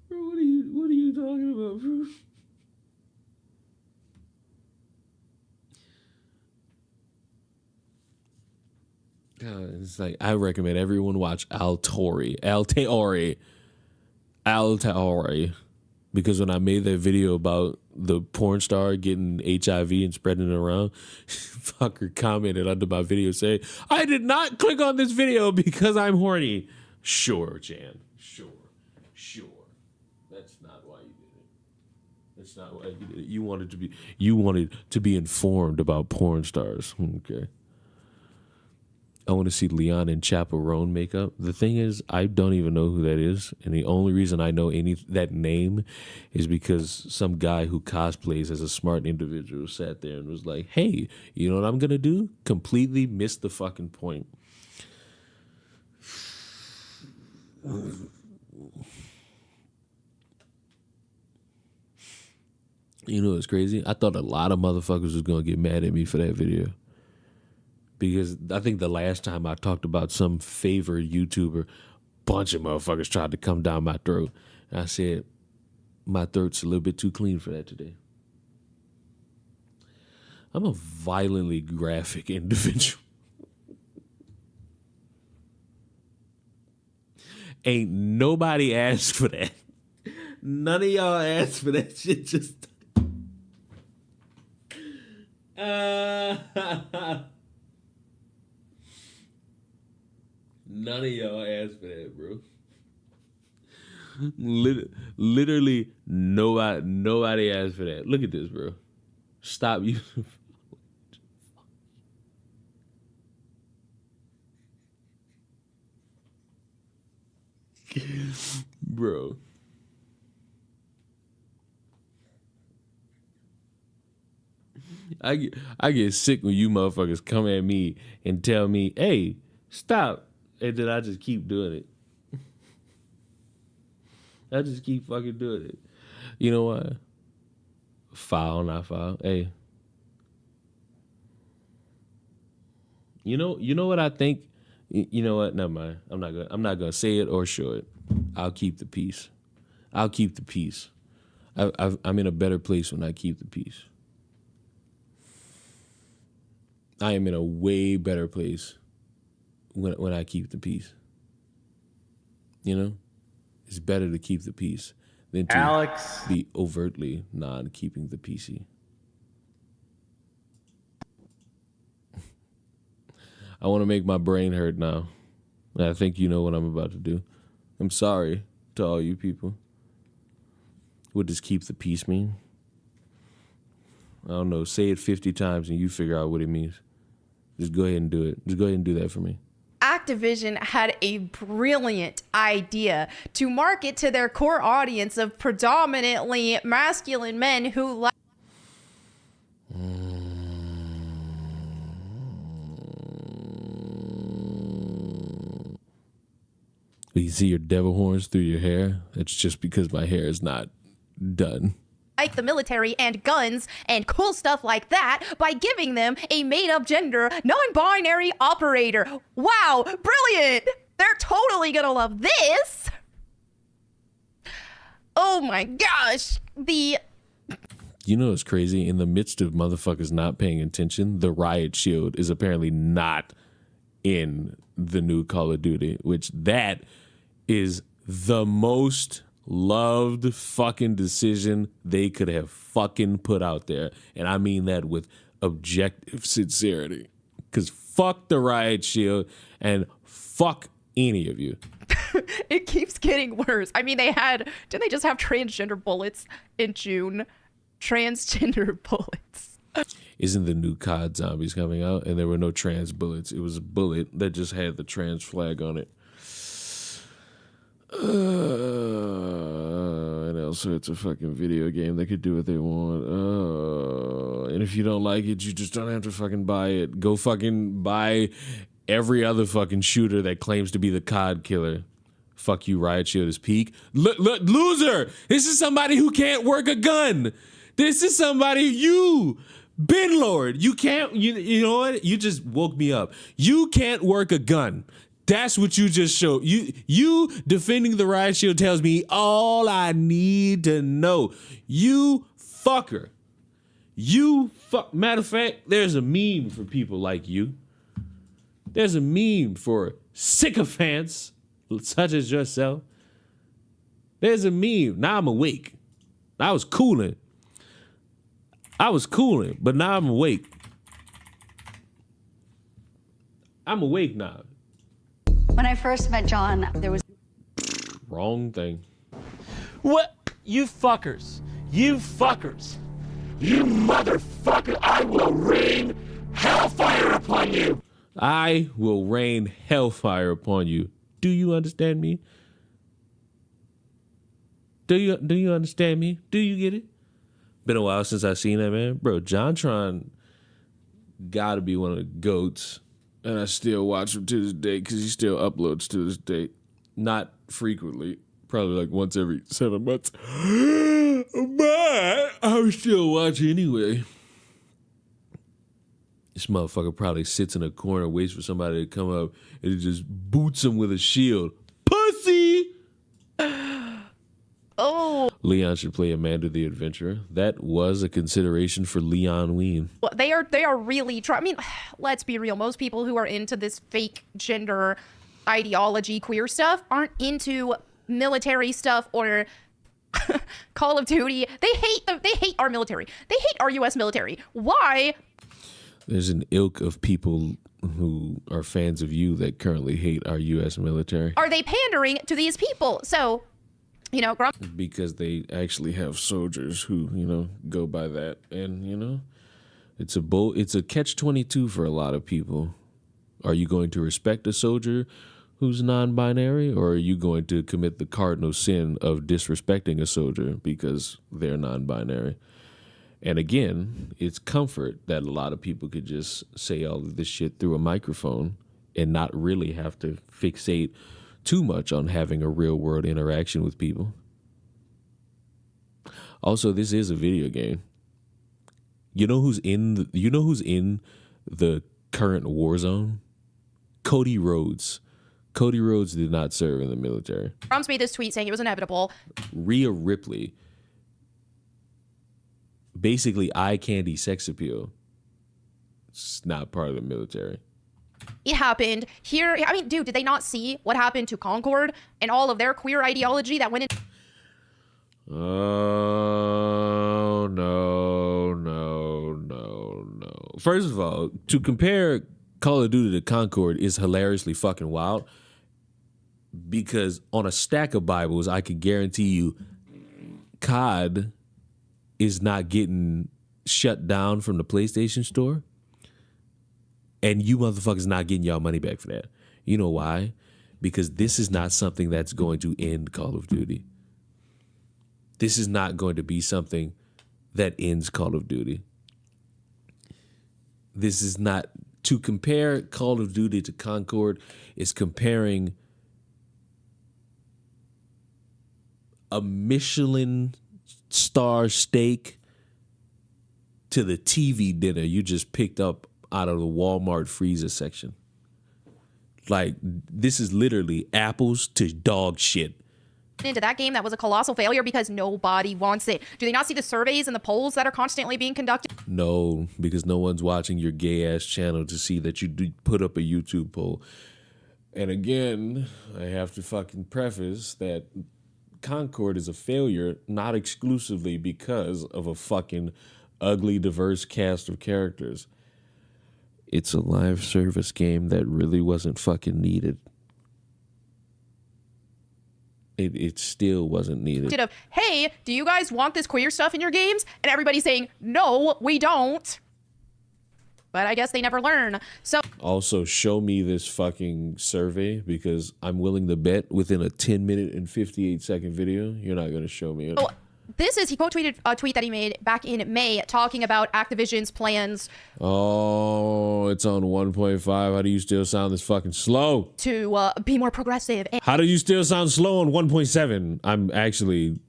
Bro, what are you talking about, bro? It's like I recommend everyone watch Alteroy, because when I made that video about the porn star getting HIV and spreading it around, fucker commented under my video saying, "I did not click on this video because I'm horny." Sure, Jan, sure. It's not what you did. You wanted to be informed about porn stars. Okay. I want to see Leon and Chaperone makeup. The thing is, I don't even know who that is, and the only reason I know that name is because some guy who cosplays as a smart individual sat there and was like, "Hey, you know what I'm gonna do?" Completely missed the fucking point. You know what's crazy? I thought a lot of motherfuckers was gonna get mad at me for that video. Because I think the last time I talked about some favorite YouTuber, bunch of motherfuckers tried to come down my throat. And I said, my throat's a little bit too clean for that today. I'm a violently graphic individual. Ain't nobody asked for that. None of y'all asked for that shit. Just none of y'all asked for that, bro. Literally nobody asked for that. Look at this, bro. Stop using. Bro. I get sick when you motherfuckers come at me and tell me, "Hey, stop," and then I just keep doing it. I just keep fucking doing it. You know what? Foul, not foul. Hey. You know what I think? You know what? Never mind. I'm not gonna say it or show it. I'll keep the peace. I'll keep the peace. I'm in a better place when I keep the peace. I am in a way better place when I keep the peace. You know? It's better to keep the peace than to be overtly non-keeping the PC. I want to make my brain hurt now. And I think you know what I'm about to do. I'm sorry to all you people. What does keep the peace mean? I don't know. Say it 50 times and you figure out what it means. Just go ahead and do it. Just go ahead and do that for me. Activision had a brilliant idea to market to their core audience of predominantly masculine men who like. You see your devil horns through your hair? That's just because my hair is not done. Like the military and guns and cool stuff like that by giving them a made-up gender, non-binary operator. Wow, brilliant! They're totally gonna love this. Oh my gosh, You know what's crazy? In the midst of motherfuckers not paying attention, the riot shield is apparently not in the new Call of Duty, which that is the most loved fucking decision they could have fucking put out there. And I mean that with objective sincerity. Because fuck the riot shield and fuck any of you. it keeps getting worse. I mean, didn't they just have transgender bullets in June? Transgender bullets. Isn't the new COD Zombies coming out? And there were no trans bullets. It was a bullet that just had the trans flag on it. And also it's a fucking video game. They could do what they want. And if you don't like it, you just don't have to fucking buy it. Go fucking buy every other fucking shooter that claims to be the COD killer. Fuck you, Riot Shield is peak. Loser! This is somebody who can't work a gun. This is somebody, you, Bin Lord, you can't, you know what? You just woke me up. You can't work a gun. That's what you just showed. You defending the riot shield tells me all I need to know. You fucker. Matter of fact, there's a meme for people like you. There's a meme for sycophants such as yourself. There's a meme. Now I'm awake. I was cooling, but now I'm awake. I'm awake now. When I first met John, there was... Wrong thing. What? You fuckers. You fuckers. You motherfucker. I will rain hellfire upon you. I will rain hellfire upon you. Do you understand me? Do you understand me? Do you get it? Been a while since I've seen that, man. Bro, JonTron gotta be one of the GOATs. And I still watch him to this day because he still uploads to this day. Not frequently. Probably like once every 7 months. But I would still watch anyway. This motherfucker probably sits in a corner, waits for somebody to come up, and just boots him with a shield. Pussy! Oh, Leon should play Amanda the Adventurer. That was a consideration for Leon Ween. well, they are really trying. I mean, let's be real. Most people who are into this fake gender ideology, queer stuff, aren't into military stuff or Call of Duty. They hate our military. They hate our U.S. military. Why? There's an ilk of people who are fans of you that currently hate our U.S. military. Are they pandering to these people? So, you know, Because they actually have soldiers who, go by that. And, it's a catch-22 for a lot of people. Are you going to respect a soldier who's non-binary, or are you going to commit the cardinal sin of disrespecting a soldier because they're non-binary? And again, it's comfort that a lot of people could just say all of this shit through a microphone and not really have to fixate too much on having a real world interaction with people. Also, this is a video game. You know who's in the current war zone? Cody Rhodes. Cody Rhodes did not serve in the military. Trump's made this tweet saying it was inevitable. Rhea Ripley, basically eye candy sex appeal. It's not part of the military. It happened here. I mean, dude, did they not see what happened to Concord and all of their queer ideology that went in? Oh, no. First of all, to compare Call of Duty to Concord is hilariously fucking wild, because on a stack of Bibles, I could guarantee you COD is not getting shut down from the PlayStation Store, and you motherfuckers not getting y'all money back for that. You know why? Because this is not something that's going to end Call of Duty. This is not going to be something that ends Call of Duty. This is not, to compare Call of Duty to Concord is comparing a Michelin star steak to the TV dinner you just picked up out of the Walmart freezer section. Like, this is literally apples to dog shit. Into that game that was a colossal failure because nobody wants it. Do they not see the surveys and the polls that are constantly being conducted? No, because no one's watching your gay ass channel to see that you put up a YouTube poll. And again, I have to fucking preface that Concord is a failure, not exclusively because of a fucking ugly, diverse cast of characters. It's a live service game that really wasn't fucking needed. It still wasn't needed. Of, hey, do you guys want this queer stuff in your games? And everybody's saying, no, we don't. But I guess they never learn. So also, show me this fucking survey, because I'm willing to bet within a 10-minute and 58-second video, you're not going to show me it. this is, he quote tweeted a tweet that he made back in May talking about Activision's plans. Oh, it's on 1.5. How do you still sound this fucking slow? To be more progressive. How do you still sound slow on 1.7? I'm actually,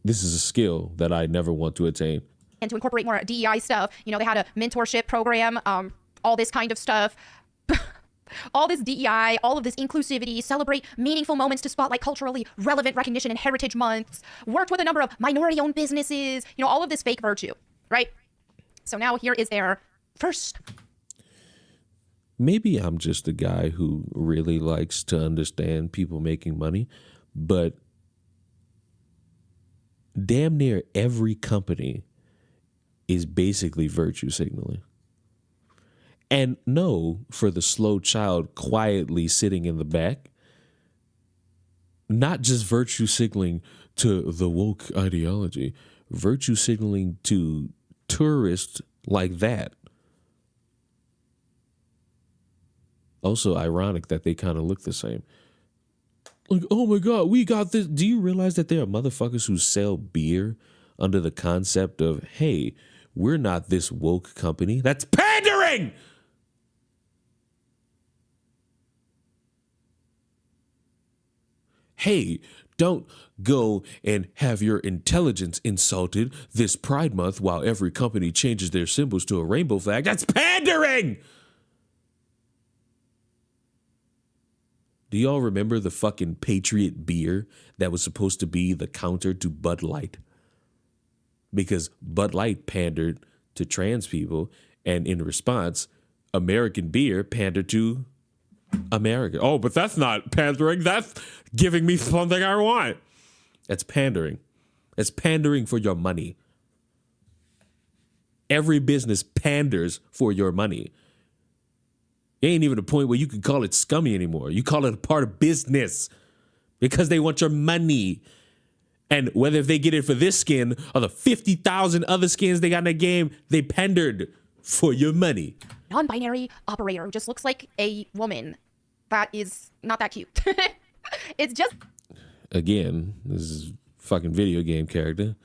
this is a skill that I never want to attain. And to incorporate more DEI stuff. You know, they had a mentorship program, all this kind of stuff. All this DEI, all of this inclusivity, celebrate meaningful moments to spotlight culturally relevant recognition in Heritage Months, worked with a number of minority-owned businesses, you know, all of this fake virtue, right? So now here is their first. Maybe I'm just a guy who really likes to understand people making money, but damn near every company is basically virtue signaling. And no, for the slow child quietly sitting in the back, not just virtue signaling to the woke ideology, virtue signaling to tourists like that. Also ironic that they kind of look the same. Like, oh my God, we got this. Do you realize that there are motherfuckers who sell beer under the concept of, hey, we're not this woke company? That's pandering! Hey, don't go and have your intelligence insulted this Pride Month while every company changes their symbols to a rainbow flag. That's pandering! Do y'all remember the fucking Patriot beer that was supposed to be the counter to Bud Light? Because Bud Light pandered to trans people, and in response, American beer pandered to America. Oh, but that's not pandering. That's giving me something I want. That's pandering. It's pandering for your money. Every business panders for your money. It ain't even a point where you can call it scummy anymore. You call it a part of business because they want your money. And whether if they get it for this skin or the 50,000 other skins they got in the game, they pandered for your money. Non-binary operator who just looks like a woman. That is not that cute. It's just... Again, this is fucking video game character.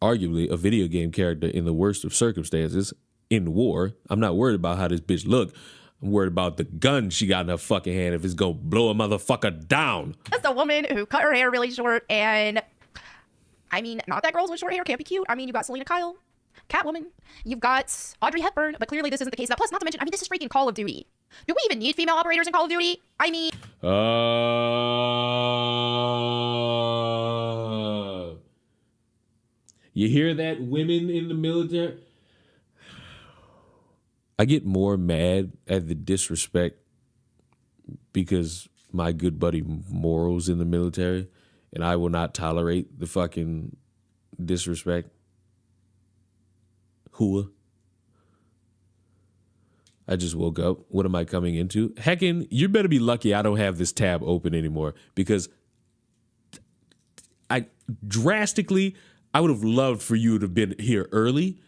Arguably a video game character in the worst of circumstances. In war, I'm not worried about how this bitch look. I'm worried about the gun she got in her fucking hand if it's gonna blow a motherfucker down. Just a woman who cut her hair really short, and I mean, not that girls with short hair can't be cute. I mean, you've got Selena Kyle, Catwoman, you've got Audrey Hepburn, but clearly this isn't the case. Now, plus, not to mention, I mean, this is freaking Call of Duty. Do we even need female operators in Call of Duty? I mean... You hear that, women in the military? I get more mad at the disrespect because my good buddy Moral's in the military, and I will not tolerate the fucking disrespect. Hua. I just woke up. What am I coming into? Heckin', you better be lucky I don't have this tab open anymore because I would have loved for you to have been here early.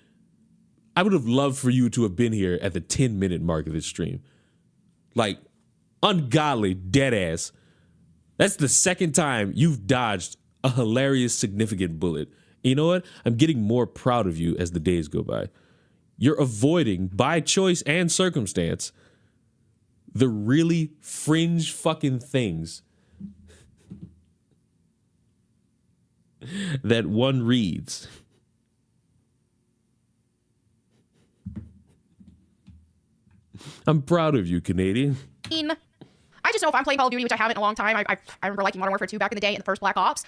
I would have loved for you to have been here at the 10-minute mark of this stream. Like, ungodly, dead ass. That's the second time you've dodged a hilarious, significant bullet. And you know what? I'm getting more proud of you as the days go by. You're avoiding, by choice and circumstance, the really fringe fucking things that one reads. I'm proud of you, Canadian. I just know if I'm playing Call of Duty, which I haven't in a long time, I remember liking Modern Warfare 2 back in the day in the first Black Ops.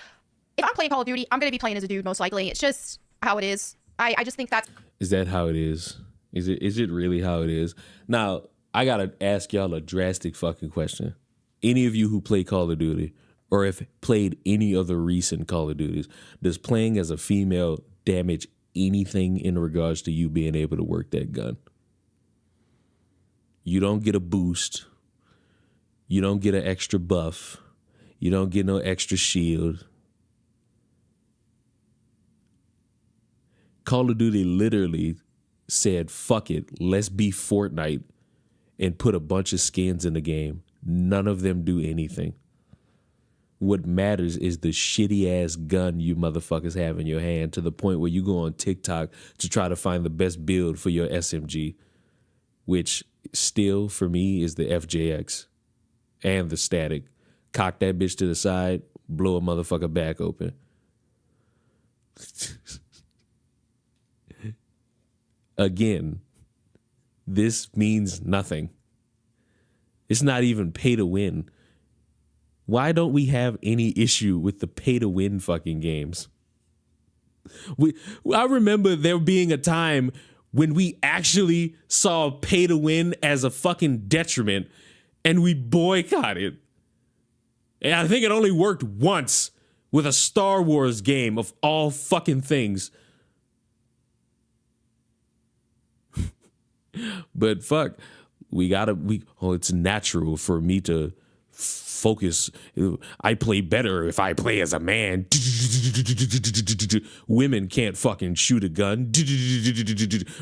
If I'm playing Call of Duty, I'm going to be playing as a dude, most likely. It's just how it is. I just think that's... Is that how it is? Is it really how it is? Now, I got to ask y'all a drastic fucking question. Any of you who play Call of Duty, or have played any other recent Call of Duties, does playing as a female damage anything in regards to you being able to work that gun? You don't get a boost. You don't get an extra buff. You don't get no extra shield. Call of Duty literally said, fuck it, let's be Fortnite, and put a bunch of skins in the game. None of them do anything. What matters is the shitty ass gun you motherfuckers have in your hand, to the point where you go on TikTok to try to find the best build for your SMG, which still for me is the FJX and the static. Cock that bitch to the side, blow a motherfucker back open. Again, this means nothing. It's not even pay to win. Why don't we have any issue with the pay to win fucking games? I remember there being a time when we actually saw pay to win as a fucking detriment and we boycotted. And I think it only worked once with a Star Wars game of all fucking things. But fuck, it's natural for me to focus. I play better if I play as a man. Women can't fucking shoot a gun.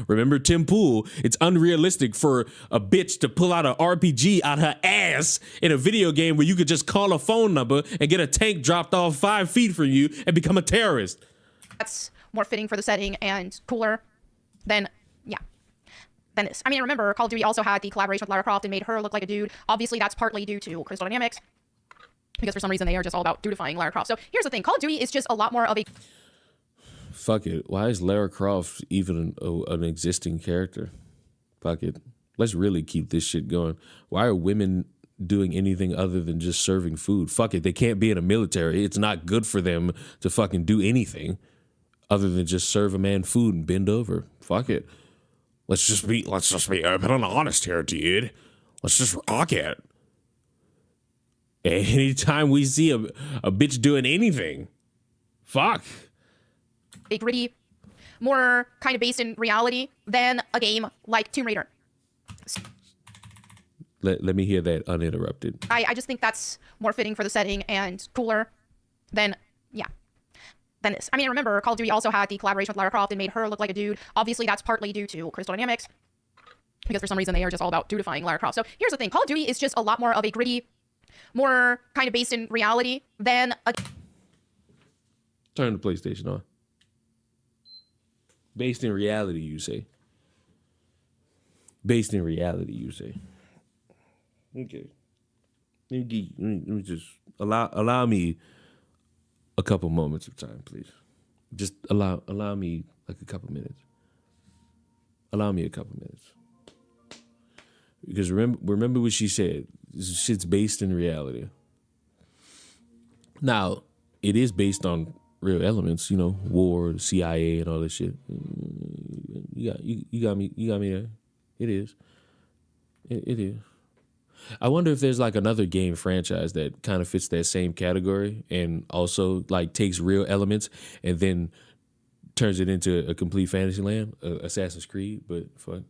Remember Tim Pool? It's unrealistic for a bitch to pull out an RPG out her ass in a video game where you could just call a phone number and get a tank dropped off 5 feet from you and become a terrorist. That's more fitting for the setting and cooler than, yeah, than this. I mean, remember, Call of Duty also had the collaboration with Lara Croft and made her look like a dude. Obviously, that's partly due to Crystal Dynamics, because for some reason they are just all about dudifying Lara Croft. So here's the thing, Call of Duty is just a lot more of a... Fuck it. Why is Lara Croft even an existing character? Fuck it. Let's really keep this shit going. Why are women doing anything other than just serving food? Fuck it. They can't be in a military. It's not good for them to fucking do anything other than just serve a man food and bend over. Fuck it. Let's just be open and honest here, dude. Let's just rock it. Anytime we see a bitch doing anything, fuck. A gritty, more kind of based in reality than a game like Tomb Raider. Let me hear that uninterrupted. I just think that's more fitting for the setting and cooler than, yeah, than this. I mean, remember, Call of Duty also had the collaboration with Lara Croft and made her look like a dude. Obviously, that's partly due to Crystal Dynamics, because for some reason they are just all about dudifying Lara Croft. So here's the thing, Call of Duty is just a lot more of a gritty, more kind of based in reality than a... Turn the PlayStation on. Based in reality, you say. Based in reality, you say. Okay. Let me just allow me a couple moments of time, please. Just allow me like a couple minutes. Allow me a couple minutes. Because remember what she said. This shit's based in reality. Now, it is based on real elements, you know, war, the CIA, and all this shit. You got me there. It is. It is. I wonder if there's like another game franchise that kind of fits that same category and also like takes real elements and then turns it into a complete fantasy land, Assassin's Creed, but fuck,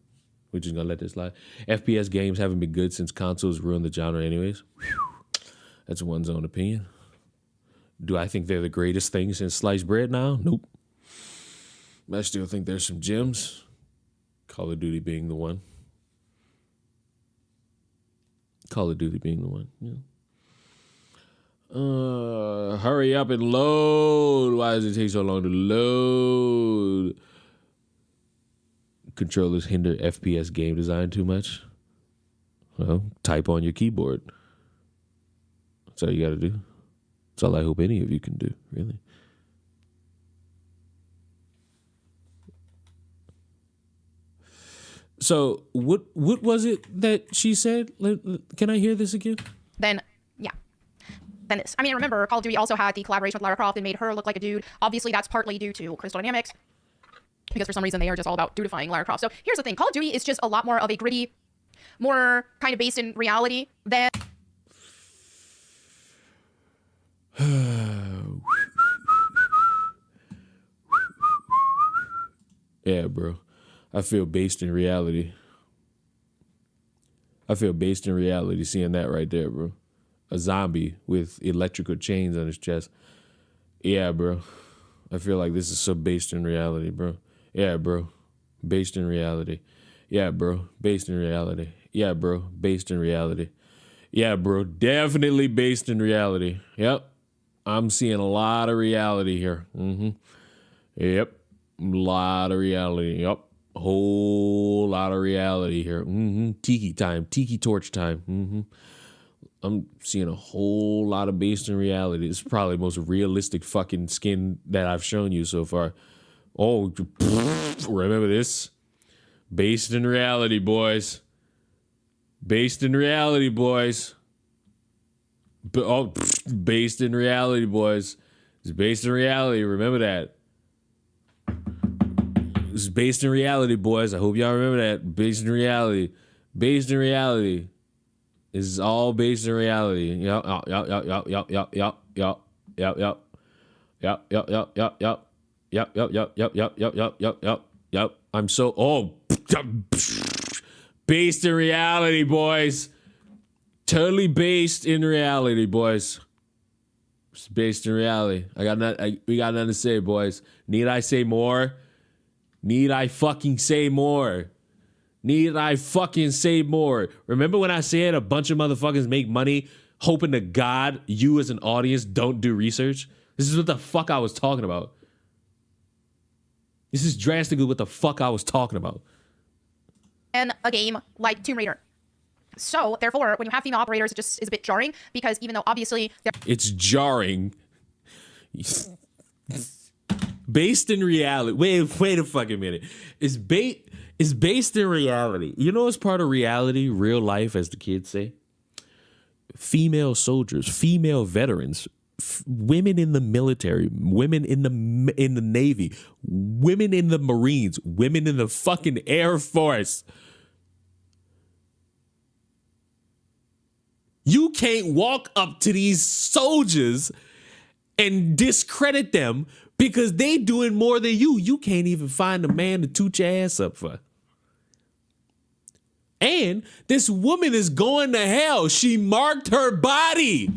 we're just gonna let this slide. FPS games haven't been good since consoles ruined the genre anyways. Whew. That's one's own opinion. Do I think they're the greatest thing since sliced bread now? Nope. I still think there's some gems. Call of Duty being the one. Call of Duty being the one. Yeah. Hurry up and load. Why does it take so long to load? Controllers hinder FPS game design too much. Well, type on your keyboard. That's all you got to do. That's all I hope any of you can do, really. So what was it that she said? Can I hear this again? Then, yeah, than this. I mean, remember, Call of Duty also had the collaboration with Lara Croft and made her look like a dude. Obviously, that's partly due to Crystal Dynamics, because for some reason they are just all about dudifying Lara Croft. So here's the thing, Call of Duty is just a lot more of a gritty, more kind of based in reality than... Yeah, bro. I feel based in reality. I feel based in reality seeing that right there, bro. A zombie with electrical chains on his chest. Yeah, bro. I feel like this is so based in reality, bro. Yeah, bro. Based in reality. Yeah, bro. Based in reality. Yeah, bro. Based in reality. Yeah, bro. Definitely based in reality. Yep. I'm seeing a lot of reality here. Yep. A lot of reality. Yep. Whole lot of reality here. Tiki time. Tiki torch time. I'm seeing a whole lot of based in reality. This is probably the most realistic fucking skin that I've shown you so far. Oh, remember this? Based in reality, boys. Based in reality, boys. Based in reality, boys. It's based in reality. Remember that. This is based in reality, boys. I hope y'all remember that. Based in reality. Based in reality. This is all based in reality. Yup. I'm so based in reality, boys. Totally based in reality, boys. It's based in reality. We got nothing to say, boys. Need I say more? Need I fucking say more? Need I fucking say more? Remember when I said a bunch of motherfuckers make money hoping to God you as an audience don't do research? This is what the fuck I was talking about. This is drastically what the fuck I was talking about. And a game like Tomb Raider. So, therefore, when you have female operators, it just is a bit jarring because even though obviously it's jarring. Based in reality. Wait a fucking minute. It's based in reality. You know what's part of reality, real life, as the kids say? Female soldiers, female veterans, women in the military, women in the Navy, women in the Marines, women in the fucking Air Force. You can't walk up to these soldiers and discredit them because they doing more than you. You can't even find a man to toot your ass up for. And this woman is going to hell. She marked her body.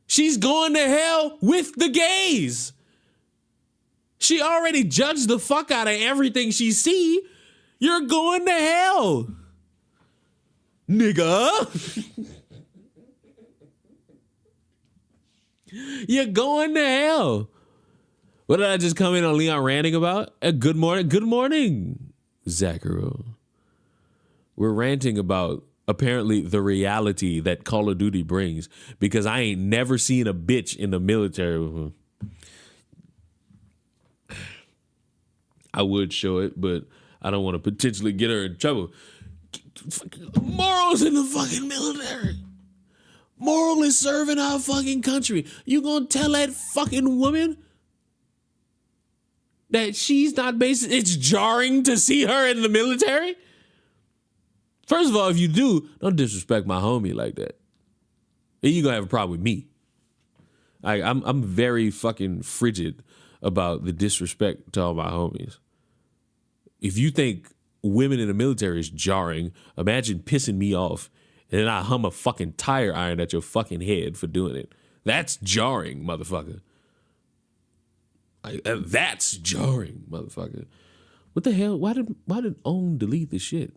She's going to hell with the gays. She already judged the fuck out of everything she see. You're going to hell. Nigga. You're going to hell. What did I just come in on Leon ranting about? Good morning, Zacharo. We're ranting about apparently the reality that Call of Duty brings because I ain't never seen a bitch in the military. I would show it, but I don't want to potentially get her in trouble. Morals in the fucking military. Moral is serving our fucking country. You gonna tell that fucking woman that she's not basic? It's jarring to see her in the military? First of all, if you do, don't disrespect my homie like that. Then you gonna have a problem with me. I'm very fucking frigid about the disrespect to all my homies. If you think women in the military is jarring, imagine pissing me off and then I hum a fucking tire iron at your fucking head for doing it. That's jarring, motherfucker. That's jarring, motherfucker. What the hell? Why did Own delete the shit?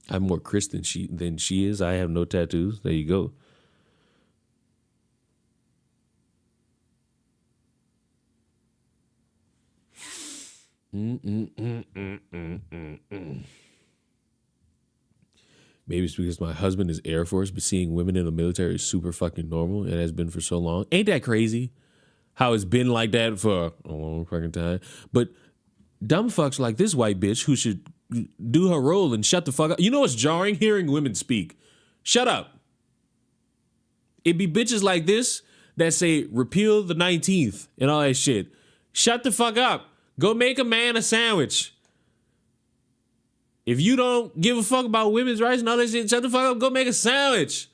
I'm more Christian than she is. I have no tattoos. There you go. Maybe it's because my husband is Air Force, but seeing women in the military is super fucking normal. It has been for so long. Ain't that crazy? How it's been like that for a long fucking time. But dumb fucks like this white bitch who should do her role and shut the fuck up. You know what's jarring? Hearing women speak. Shut up. It be bitches like this that say repeal the 19th and all that shit. Shut the fuck up. Go make a man a sandwich. If you don't give a fuck about women's rights and all that shit, shut the fuck up. Go make a sandwich.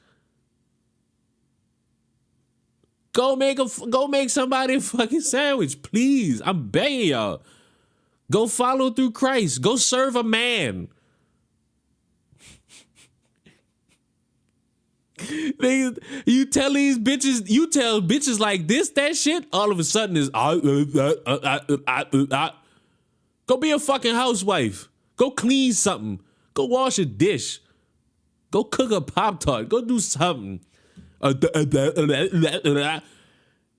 Go make somebody a fucking sandwich, please. I'm begging y'all. Go follow through Christ. Go serve a man. You tell these bitches, you tell bitches like this, that shit, all of a sudden is go be a fucking housewife. Go clean something. Go wash a dish. Go cook a Pop-Tart. Go do something. And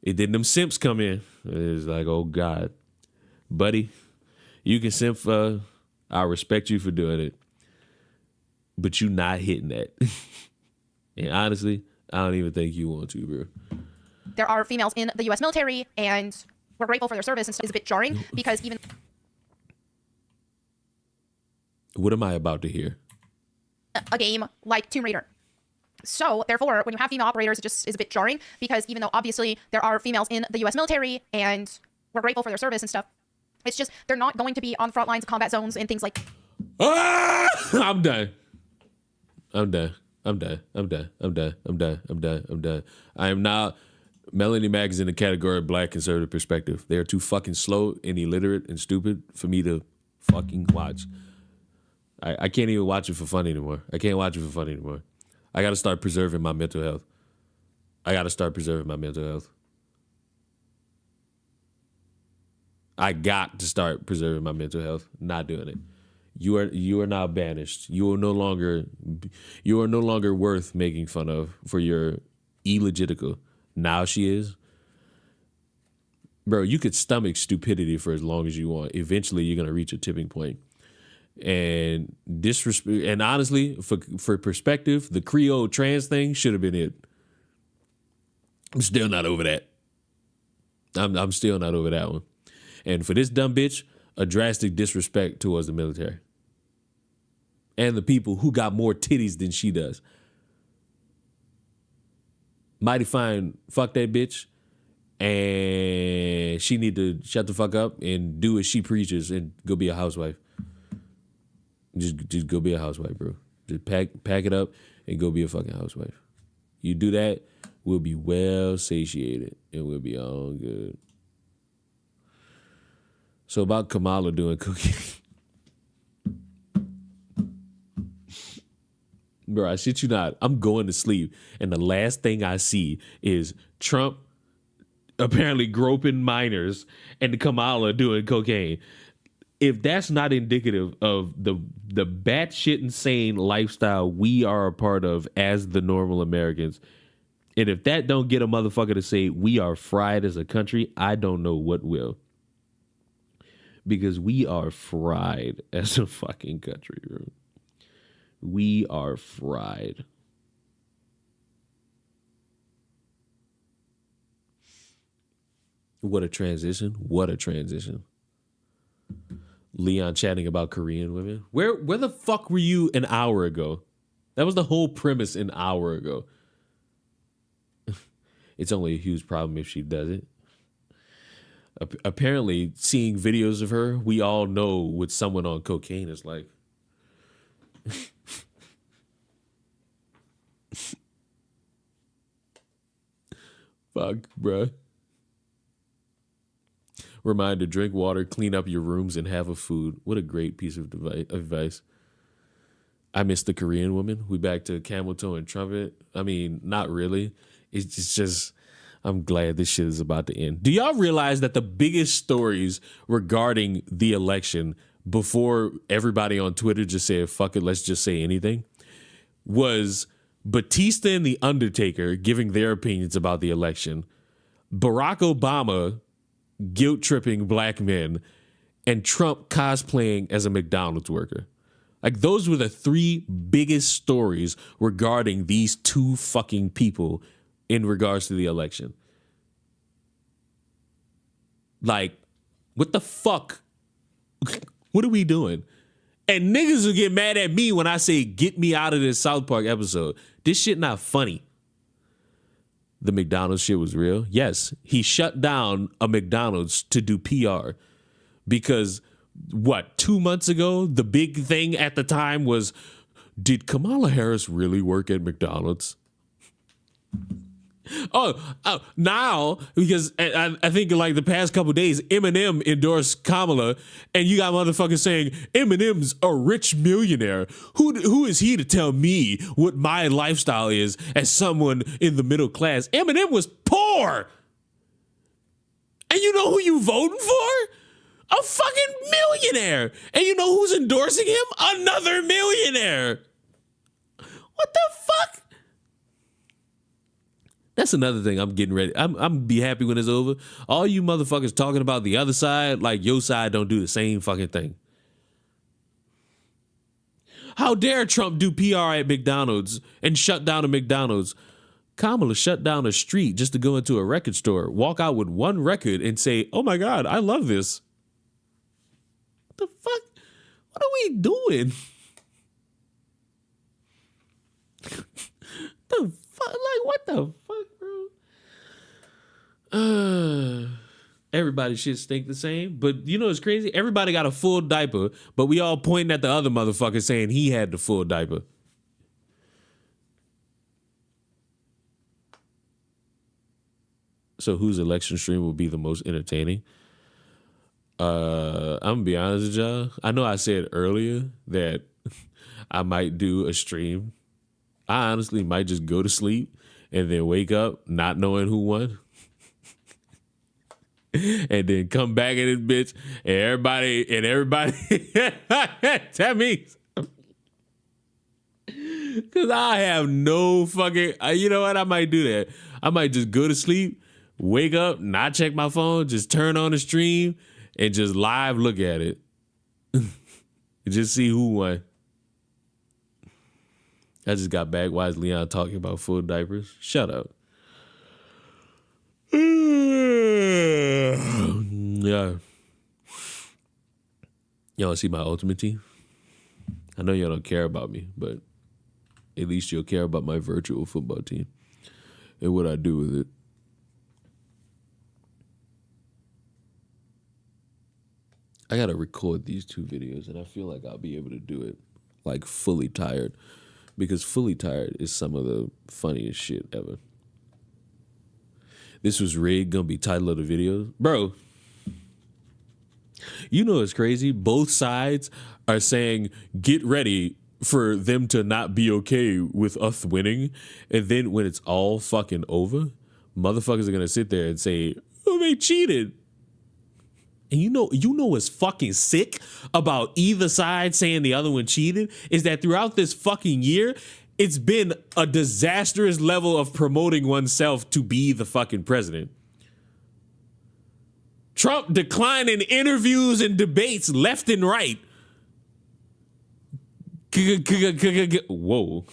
then them simps come in. It's like, oh God. Buddy, you can simp, I respect you for doing it. But you not hitting that. And honestly, I don't even think you want to, bro. there are females in the U.S. military, and we're grateful for their service and stuff. It's a bit jarring because even what am I about to hear? A game like Tomb Raider. So, therefore, when you have female operators, it just is a bit jarring because even though obviously there are females in the U.S. military and we're grateful for their service and stuff, it's just they're not going to be on the front lines of combat zones and things like. Ah! I'm done. I'm done. I'm done. I'm done. I'm done. I'm done. I'm done. I'm done. I am now. Melanie Mack is in the category of black conservative perspective. They are too fucking slow and illiterate and stupid for me to fucking watch. I can't even watch it for fun anymore. I can't watch it for fun anymore. I got to start preserving my mental health. I got to got to start preserving my mental health. Not doing it. You are now banished. You are no longer worth making fun of for your illegitical. Now she is. Bro, you could stomach stupidity for as long as you want. Eventually you're gonna reach a tipping point. And disrespect, and honestly, for perspective, the Creole trans thing should have been it. I'm still not over that. I'm still not over that one. And for this dumb bitch, a drastic disrespect towards the military and the people who got more titties than she does. Mighty fine, fuck that bitch, and she need to shut the fuck up and do as she preaches and go be a housewife. Just go be a housewife, bro. Just pack it up and go be a fucking housewife. You do that, we'll be well satiated and we'll be all good. So about Kamala doing cooking. Bro, I shit you not. I'm going to sleep and the last thing I see is Trump apparently groping minors and Kamala doing cocaine. If that's not indicative of the batshit insane lifestyle we are a part of as the normal Americans, and if that don't get a motherfucker to say we are fried as a country, I don't know what will. Because we are fried as a fucking country, bro. We are fried. What a transition. What a transition. Leon chatting about Korean women. Where the fuck were you an hour ago? That was the whole premise an hour ago. It's only a huge problem if she does it. Apparently, seeing videos of her, we all know what someone on cocaine is like. Fuck, bruh. Reminder, drink water, clean up your rooms, and have a food. What a great piece of advice. I miss the Korean woman. We back to camel toe and trumpet. I mean, not really. It's just, I'm glad this shit is about to end. Do y'all realize that the biggest stories regarding the election before everybody on Twitter just said, fuck it, let's just say anything, was Batista and The Undertaker giving their opinions about the election, Barack Obama guilt-tripping black men, and Trump cosplaying as a McDonald's worker. Like, those were the three biggest stories regarding these two fucking people in regards to the election. Like, what the fuck? What are we doing? And niggas will get mad at me when I say, get me out of this South Park episode. This shit not funny. The McDonald's shit was real. Yes, he shut down a McDonald's to do PR because, 2 months ago, the big thing at the time was, did Kamala Harris really work at McDonald's? Now, because I think in like the past couple of days, Eminem endorsed Kamala, and you got motherfuckers saying Eminem's a rich millionaire. Who is he to tell me what my lifestyle is as someone in the middle class? Eminem was poor, and you know who you voting for? A fucking millionaire. And you know who's endorsing him? Another millionaire. What the fuck? That's another thing I'm getting ready. I'm be happy when it's over. All you motherfuckers talking about the other side, like your side don't do the same fucking thing. How dare Trump do PR at McDonald's and shut down a McDonald's? Kamala shut down a street just to go into a record store, walk out with one record and say, oh my God, I love this. What the fuck? What are we doing? The fuck? Like, what the fuck, bro? Everybody shit stink the same. But you know what's crazy? Everybody got a full diaper, but we all pointing at the other motherfucker saying he had the full diaper. So whose election stream will be the most entertaining? I'm gonna be honest with y'all. I know I said earlier that I might do a stream. I honestly might just go to sleep and then wake up not knowing who won. And then come back in this bitch and everybody that means because I have no fucking, you know what? I might do that. I might just go to sleep, wake up, not check my phone, just turn on the stream and just live look at it. Just see who won. I just got back. Why is Leon talking about full diapers? Shut up. Yeah. Y'all see my ultimate team? I know y'all don't care about me, but at least you'll care about my virtual football team and what I do with it. I gotta record these 2 videos, and I feel like I'll be able to do it like fully tired, because fully tired is some of the funniest shit ever. This was rigged, gonna be title of the video. Bro, you know it's crazy. Both sides are saying, get ready for them to not be okay with us winning. And then when it's all fucking over, motherfuckers are gonna sit there and say, oh, they cheated. And you know what's fucking sick about either side saying the other one cheated is that throughout this fucking year, it's been a disastrous level of promoting oneself to be the fucking president. Trump declining interviews and debates left and right. Whoa.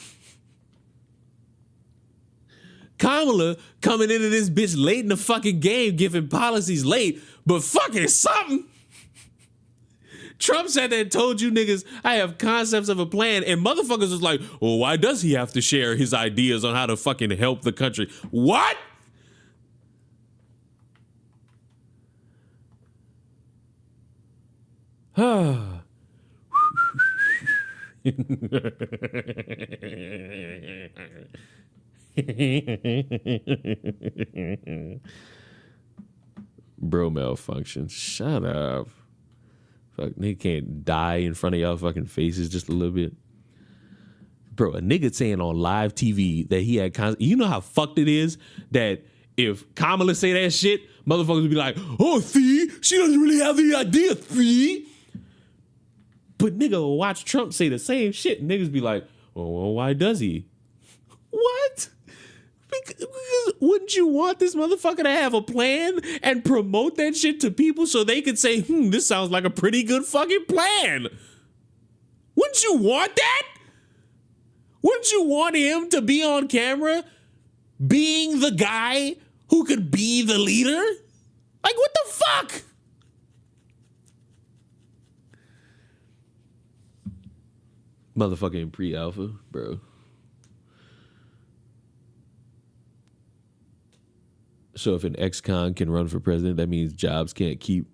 Kamala coming into this bitch late in the fucking game, giving policies late, but fucking something. Trump sat there and told you niggas, I have concepts of a plan, and motherfuckers was like, well, why does he have to share his ideas on how to fucking help the country? What? Bro malfunction. Shut up. Fuck, nigga can't die in front of y'all fucking faces just a little bit. Bro, a nigga saying on live TV that he had you know how fucked it is that if Kamala say that shit, motherfuckers would be like, oh, see, she doesn't really have the idea, see? But nigga will watch Trump say the same shit, and niggas be like, well, why does he? What? Because wouldn't you want this motherfucker to have a plan and promote that shit to people so they could say, this sounds like a pretty good fucking plan? Wouldn't you want that? Wouldn't you want him to be on camera being the guy who could be the leader? Like, what the fuck? Motherfucking pre-alpha, bro. So if an ex-con can run for president, that means Jobs can't keep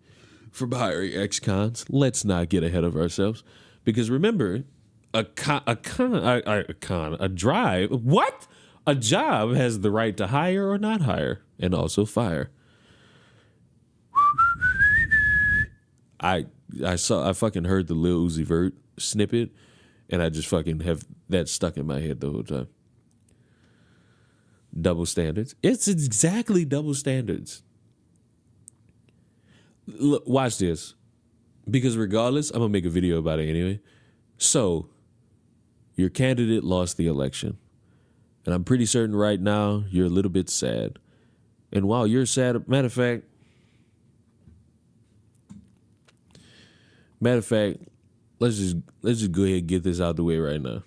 from hiring ex-cons. Let's not get ahead of ourselves. Because remember, a job has the right to hire or not hire, and also fire. I fucking heard the Lil Uzi Vert snippet, and I just fucking have that stuck in my head the whole time. Double standards. It's exactly double standards. Look, watch this. Because regardless, I'm going to make a video about it anyway. So, your candidate lost the election. And I'm pretty certain right now you're a little bit sad. And while you're sad, matter of fact, let's just go ahead and get this out the way right now.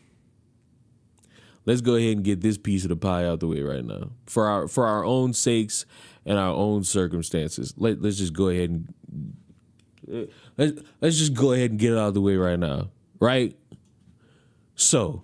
Let's go ahead and get this piece of the pie out the way right now. For our own sakes and our own circumstances. Let's just go ahead and let's just go ahead and get it out of the way right now. Right? So,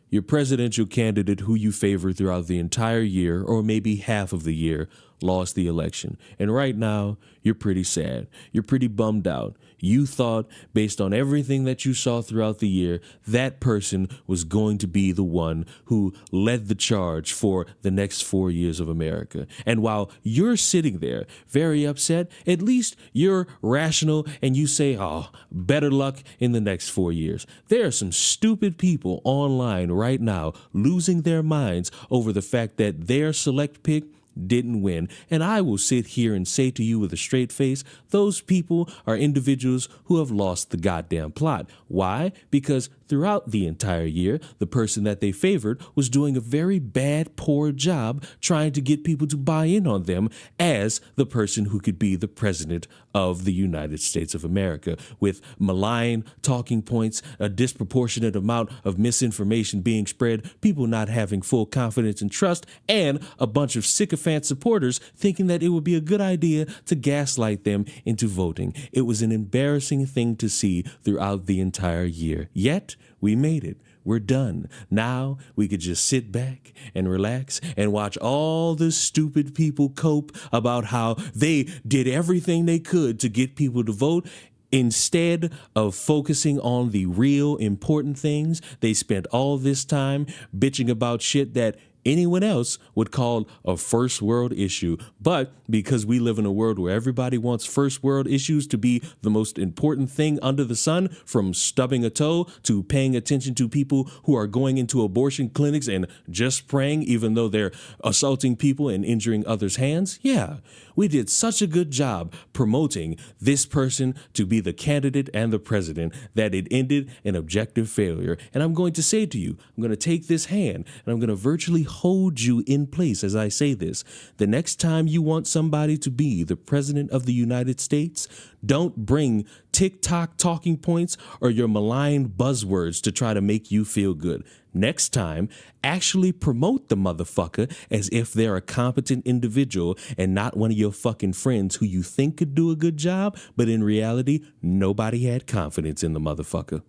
your presidential candidate who you favor throughout the entire year, or maybe half of the year, lost the election. And right now, you're pretty sad. You're pretty bummed out. You thought, based on everything that you saw throughout the year, that person was going to be the one who led the charge for the next 4 years of America. And while you're sitting there very upset, at least you're rational and you say, oh, better luck in the next 4 years. There are some stupid people online right now losing their minds over the fact that their select pick didn't win. And I will sit here and say to you with a straight face, those people are individuals who have lost the goddamn plot. Why? Because throughout the entire year, the person that they favored was doing a very bad, poor job trying to get people to buy in on them as the person who could be the president of the United States of America, with malign talking points, a disproportionate amount of misinformation being spread, people not having full confidence and trust, and a bunch of sycophant supporters thinking that it would be a good idea to gaslight them into voting. It was an embarrassing thing to see throughout the entire year. Yet, we made it. We're done. Now we could just sit back and relax and watch all the stupid people cope about how they did everything they could to get people to vote. Instead of focusing on the real important things, they spent all this time bitching about shit that anyone else would call a first world issue. But because we live in a world where everybody wants first world issues to be the most important thing under the sun, from stubbing a toe to paying attention to people who are going into abortion clinics and just praying even though they're assaulting people and injuring others' hands, yeah, we did such a good job promoting this person to be the candidate and the president that it ended in objective failure. And I'm going to say to you, I'm going to take this hand and I'm going to virtually hold you in place as I say this. The next time you want somebody to be the president of the United States, don't bring TikTok talking points or your malign buzzwords to try to make you feel good. Next time, actually promote the motherfucker as if they're a competent individual and not one of your fucking friends who you think could do a good job, but in reality, nobody had confidence in the motherfucker.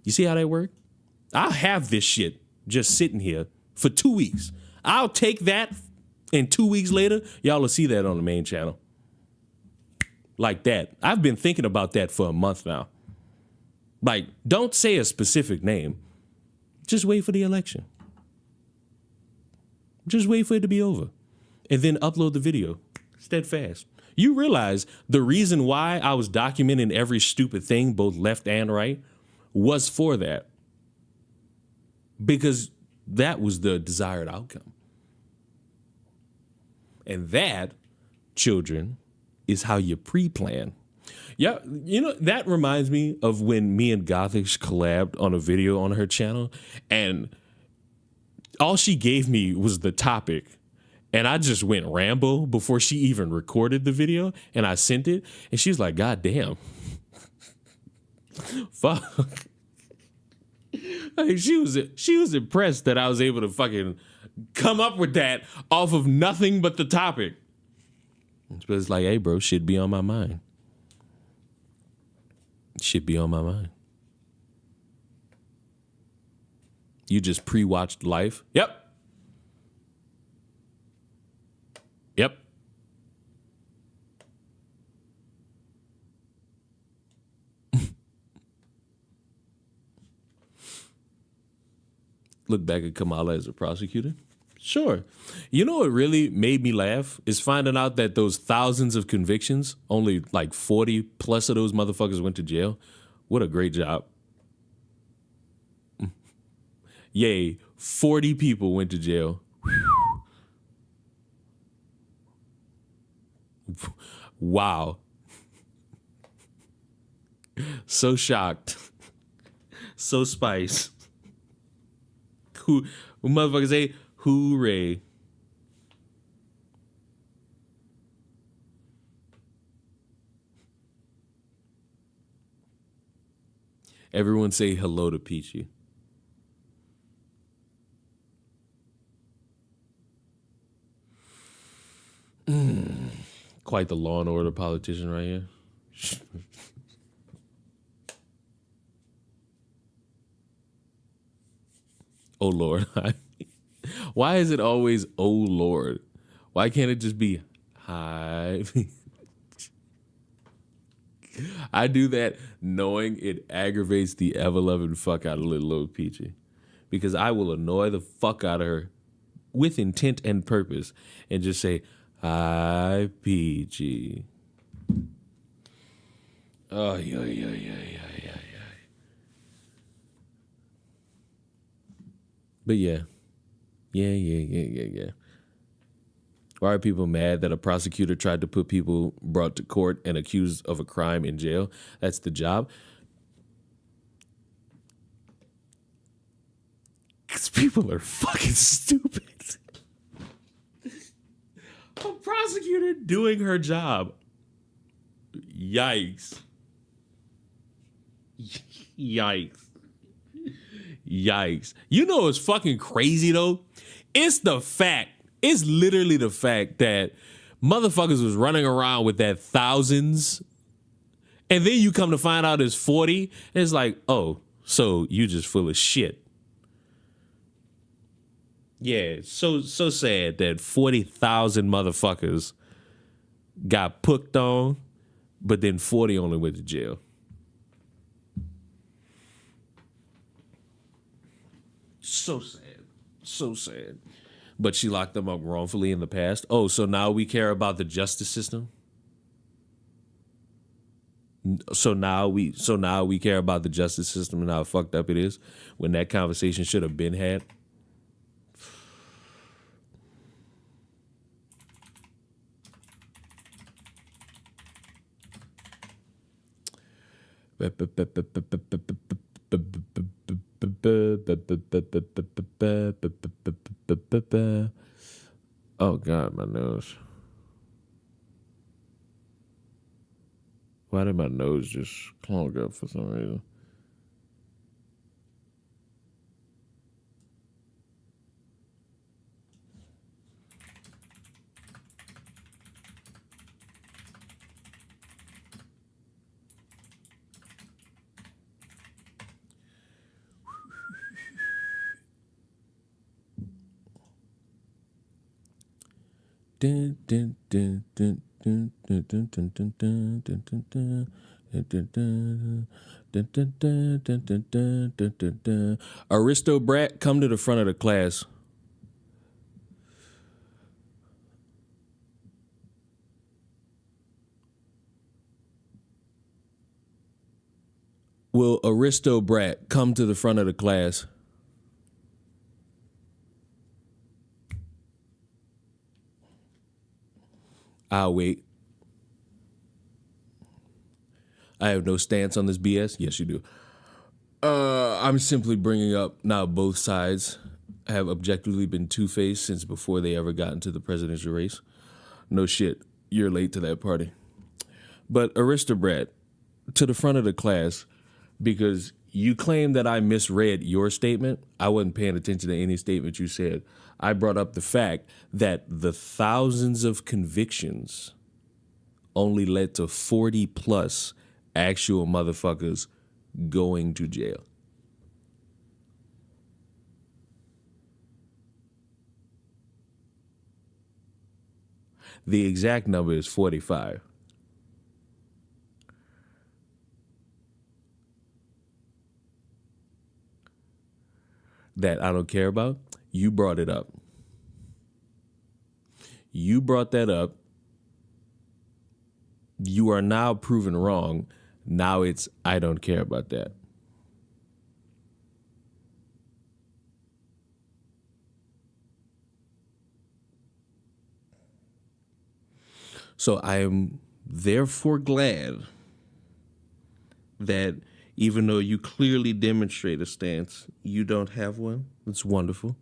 You see how that worked? I'll have this shit just sitting here for 2 weeks. I'll take that, and 2 weeks later, y'all will see that on the main channel. Like that. I've been thinking about that for a month now. Like, don't say a specific name. Just wait for the election. Just wait for it to be over. And then upload the video. Steadfast. You realize the reason why I was documenting every stupid thing, both left and right, was for that. Because that was the desired outcome. And that, children, is how you pre-plan. Yeah, you know, that reminds me of when me and Gothix collabed on a video on her channel, and all she gave me was the topic, and I just went Rambo before she even recorded the video, and I sent it, and she was like, God damn. Fuck. Like, she was impressed that I was able to fucking come up with that off of nothing but the topic. But it's like, hey, bro, shit be on my mind. Shit be on my mind. You just pre-watched Life? Yep. Yep. Look back at Kamala as a prosecutor. Sure. You know what really made me laugh is finding out that those thousands of convictions, only like 40 plus of those motherfuckers went to jail. What a great job. Yay, 40 people went to jail. Wow. So shocked. So spice. Who motherfuckers say, hooray. Everyone say hello to Peachy. Quite the law and order politician right here. Oh, Lord. Why is it always, oh, Lord? Why can't it just be hi? I do that knowing it aggravates the ever-loving fuck out of little Peachy. Because I will annoy the fuck out of her with intent and purpose and just say, hi, Peachy. Oh, yeah. But yeah. Why are people mad that a prosecutor tried to put people brought to court and accused of a crime in jail? That's the job. Because people are fucking stupid. A prosecutor doing her job. Yikes. Yikes. You know what's fucking crazy though? It's literally the fact that motherfuckers was running around with that thousands, and then you come to find out it's 40. It's like, oh, so you just full of shit. Yeah, so sad that 40,000 motherfuckers got hooked on, but then 40 only went to jail. So sad. But she locked them up wrongfully in the past. Oh, so now we care about the justice system? So now we care about the justice system and how fucked up it is when that conversation should have been had? Oh God, my nose. Why did my nose just clog up for some reason? Aristo brat, come to the front of the class. Will Aristo brat come to the front of the class? I'll wait. I have no stance on this BS. Yes, you do. I'm simply bringing up now both sides have objectively been two-faced since before they ever got into the presidential race. No shit, you're late to that party. But Aristobrat, to the front of the class, because you claim that I misread your statement. I wasn't paying attention to any statement you said. I brought up the fact that the thousands of convictions only led to 40 plus actual motherfuckers going to jail. The exact number is 45. That I don't care about. You brought it up. You brought that up. You are now proven wrong. Now it's, I don't care about that. So I am therefore glad that even though you clearly demonstrate a stance, you don't have one. It's wonderful.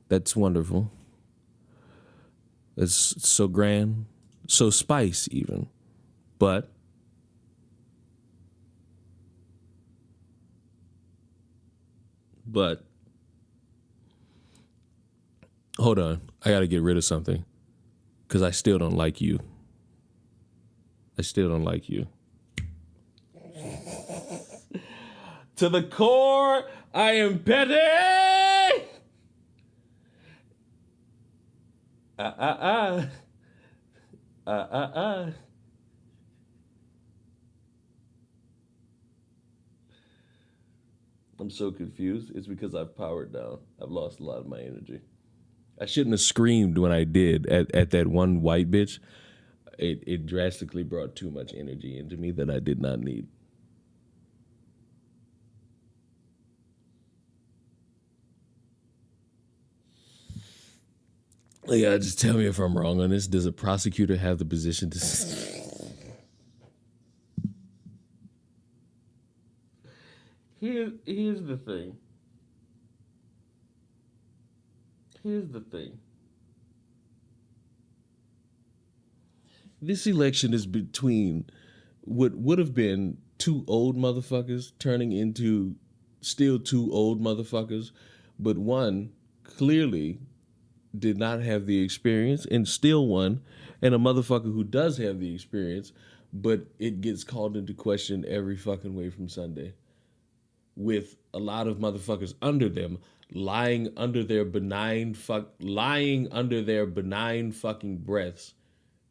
That's wonderful. It's so grand, so spice even. But hold on. I got to get rid of something because I still don't like you. I still don't like you. To the core, I am petty. I'm so confused. It's because I've powered down. I've lost a lot of my energy. I shouldn't have screamed when I did at that one white bitch. It drastically brought too much energy into me that I did not need. Yeah, just tell me if I'm wrong on this. Does a prosecutor have the position to... Here's the thing. Here's the thing. This election is between what would have been two old motherfuckers turning into still two old motherfuckers, but one clearly did not have the experience and still won, and a motherfucker who does have the experience, but it gets called into question every fucking way from Sunday, with a lot of motherfuckers under them lying under their benign fucking breaths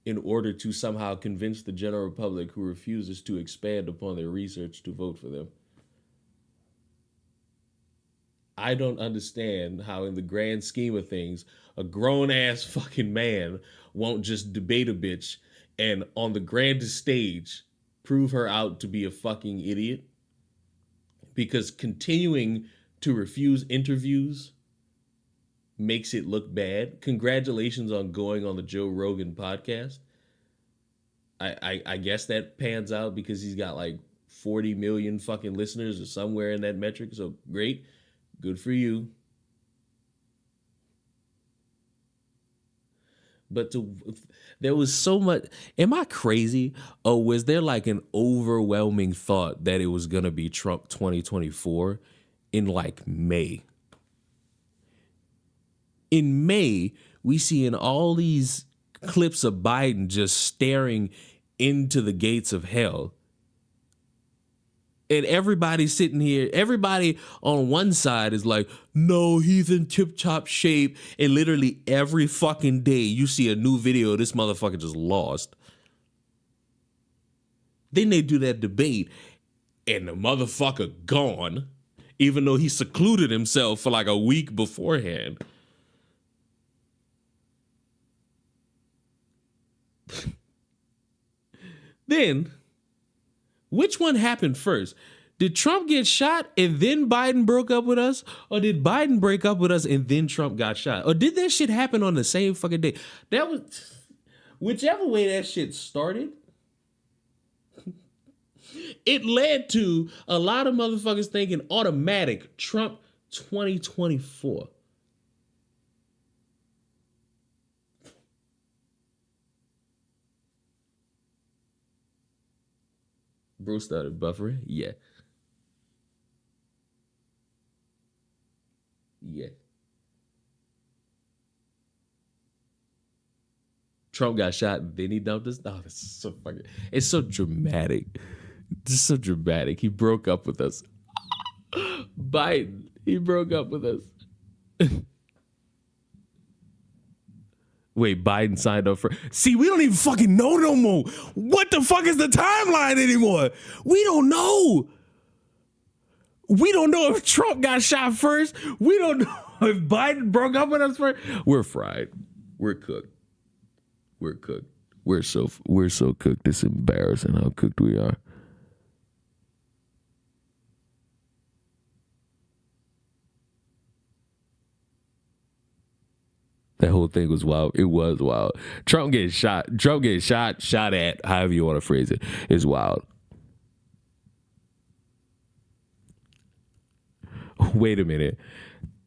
in order to somehow convince the general public who refuses to expand upon their research to vote for them. I don't understand how, in the grand scheme of things, a grown-ass fucking man won't just debate a bitch and, on the grandest stage, prove her out to be a fucking idiot. Because continuing to refuse interviews makes it look bad. Congratulations on going on the Joe Rogan podcast. I guess that pans out because he's got like 40 million fucking listeners or somewhere in that metric. So great. Good for you. But there was so much. Am I crazy? Or was there like an overwhelming thought that it was going to be Trump 2024 in like May? In May, we see in all these clips of Biden just staring into the gates of hell. And everybody's sitting here, everybody on one side is like, no, he's in tip-top shape. And literally every fucking day you see a new video of this motherfucker just lost. Then they do that debate and the motherfucker gone, even though he secluded himself for like a week beforehand. Then, which one happened first? Did Trump get shot and then Biden broke up with us? Or did Biden break up with us and then Trump got shot? Or did that shit happen on the same fucking day? That was, whichever way that shit started, it led to a lot of motherfuckers thinking automatic Trump 2024. Bruce started buffering. Yeah. Trump got shot, then he dumped us. Oh, this is so fucking. It's so dramatic. It's so dramatic. He broke up with us. Biden, he broke up with us. Wait, Biden signed up for... See, we don't even fucking know no more. What the fuck is the timeline anymore? We don't know. We don't know if Trump got shot first. We don't know if Biden broke up with us first. We're fried. We're cooked. We're cooked. We're so cooked. It's embarrassing how cooked we are. That whole thing was wild. It was wild. Trump gets shot, shot at, however you want to phrase it, is wild. Wait a minute.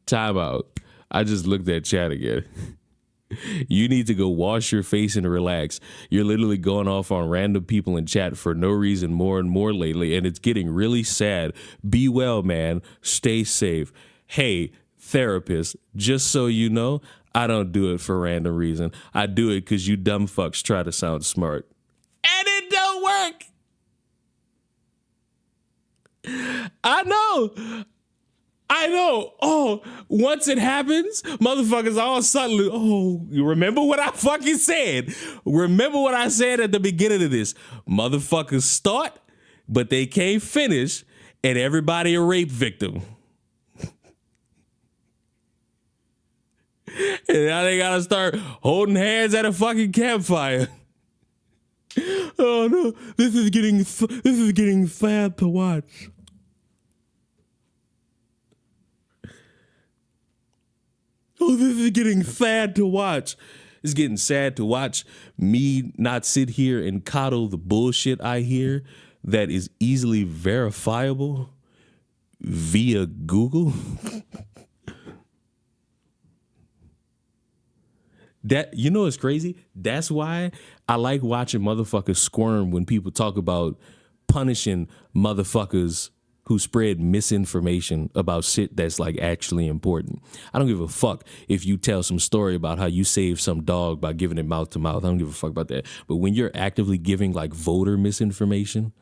Time out. I just looked at chat again. You need to go wash your face and relax. You're literally going off on random people in chat for no reason more and more lately, and it's getting really sad. Be well, man. Stay safe. Hey, therapist, just so you know, I don't do it for random reason. I do it because you dumb fucks try to sound smart. And it don't work. I know. I know. Oh, once it happens, motherfuckers all suddenly, oh, you remember what I fucking said? Remember what I said at the beginning of this? Motherfuckers start, but they can't finish, and everybody a rape victim. And now they gotta start holding hands at a fucking campfire. Oh no, this is getting sad to watch. Oh, this is getting sad to watch. It's getting sad to watch me not sit here and coddle the bullshit I hear that is easily verifiable via Google. That, you know, it's crazy. That's why I like watching motherfuckers squirm when people talk about punishing motherfuckers who spread misinformation about shit that's like actually important. I don't give a fuck if you tell some story about how you saved some dog by giving it mouth to mouth. I don't give a fuck about that. But when you're actively giving like voter misinformation,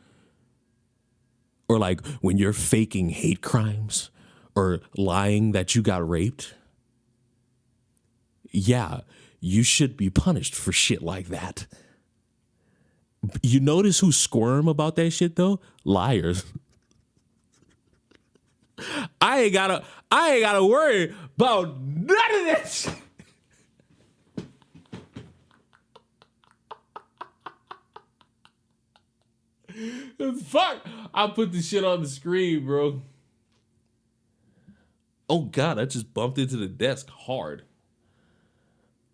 or like when you're faking hate crimes or lying that you got raped, yeah, you should be punished for shit like that. You notice who squirm about that shit though? Liars. I ain't gotta worry about none of that shit. Fuck! I put the shit on the screen, bro. Oh God, I just bumped into the desk hard.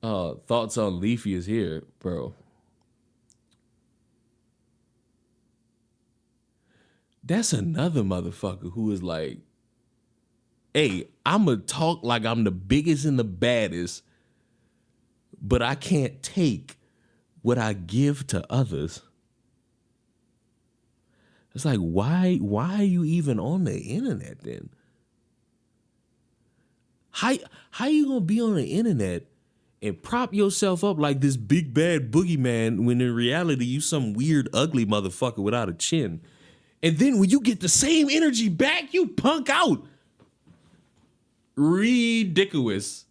Thoughts on Leafy is here, bro. That's another motherfucker who is like, hey, I'ma talk like I'm the biggest and the baddest, but I can't take what I give to others. It's like, why are you even on the internet then? How you gonna be on the internet and prop yourself up like this big bad boogeyman when in reality you some weird ugly motherfucker without a chin? And then when you get the same energy back, you punk out. Ridiculous.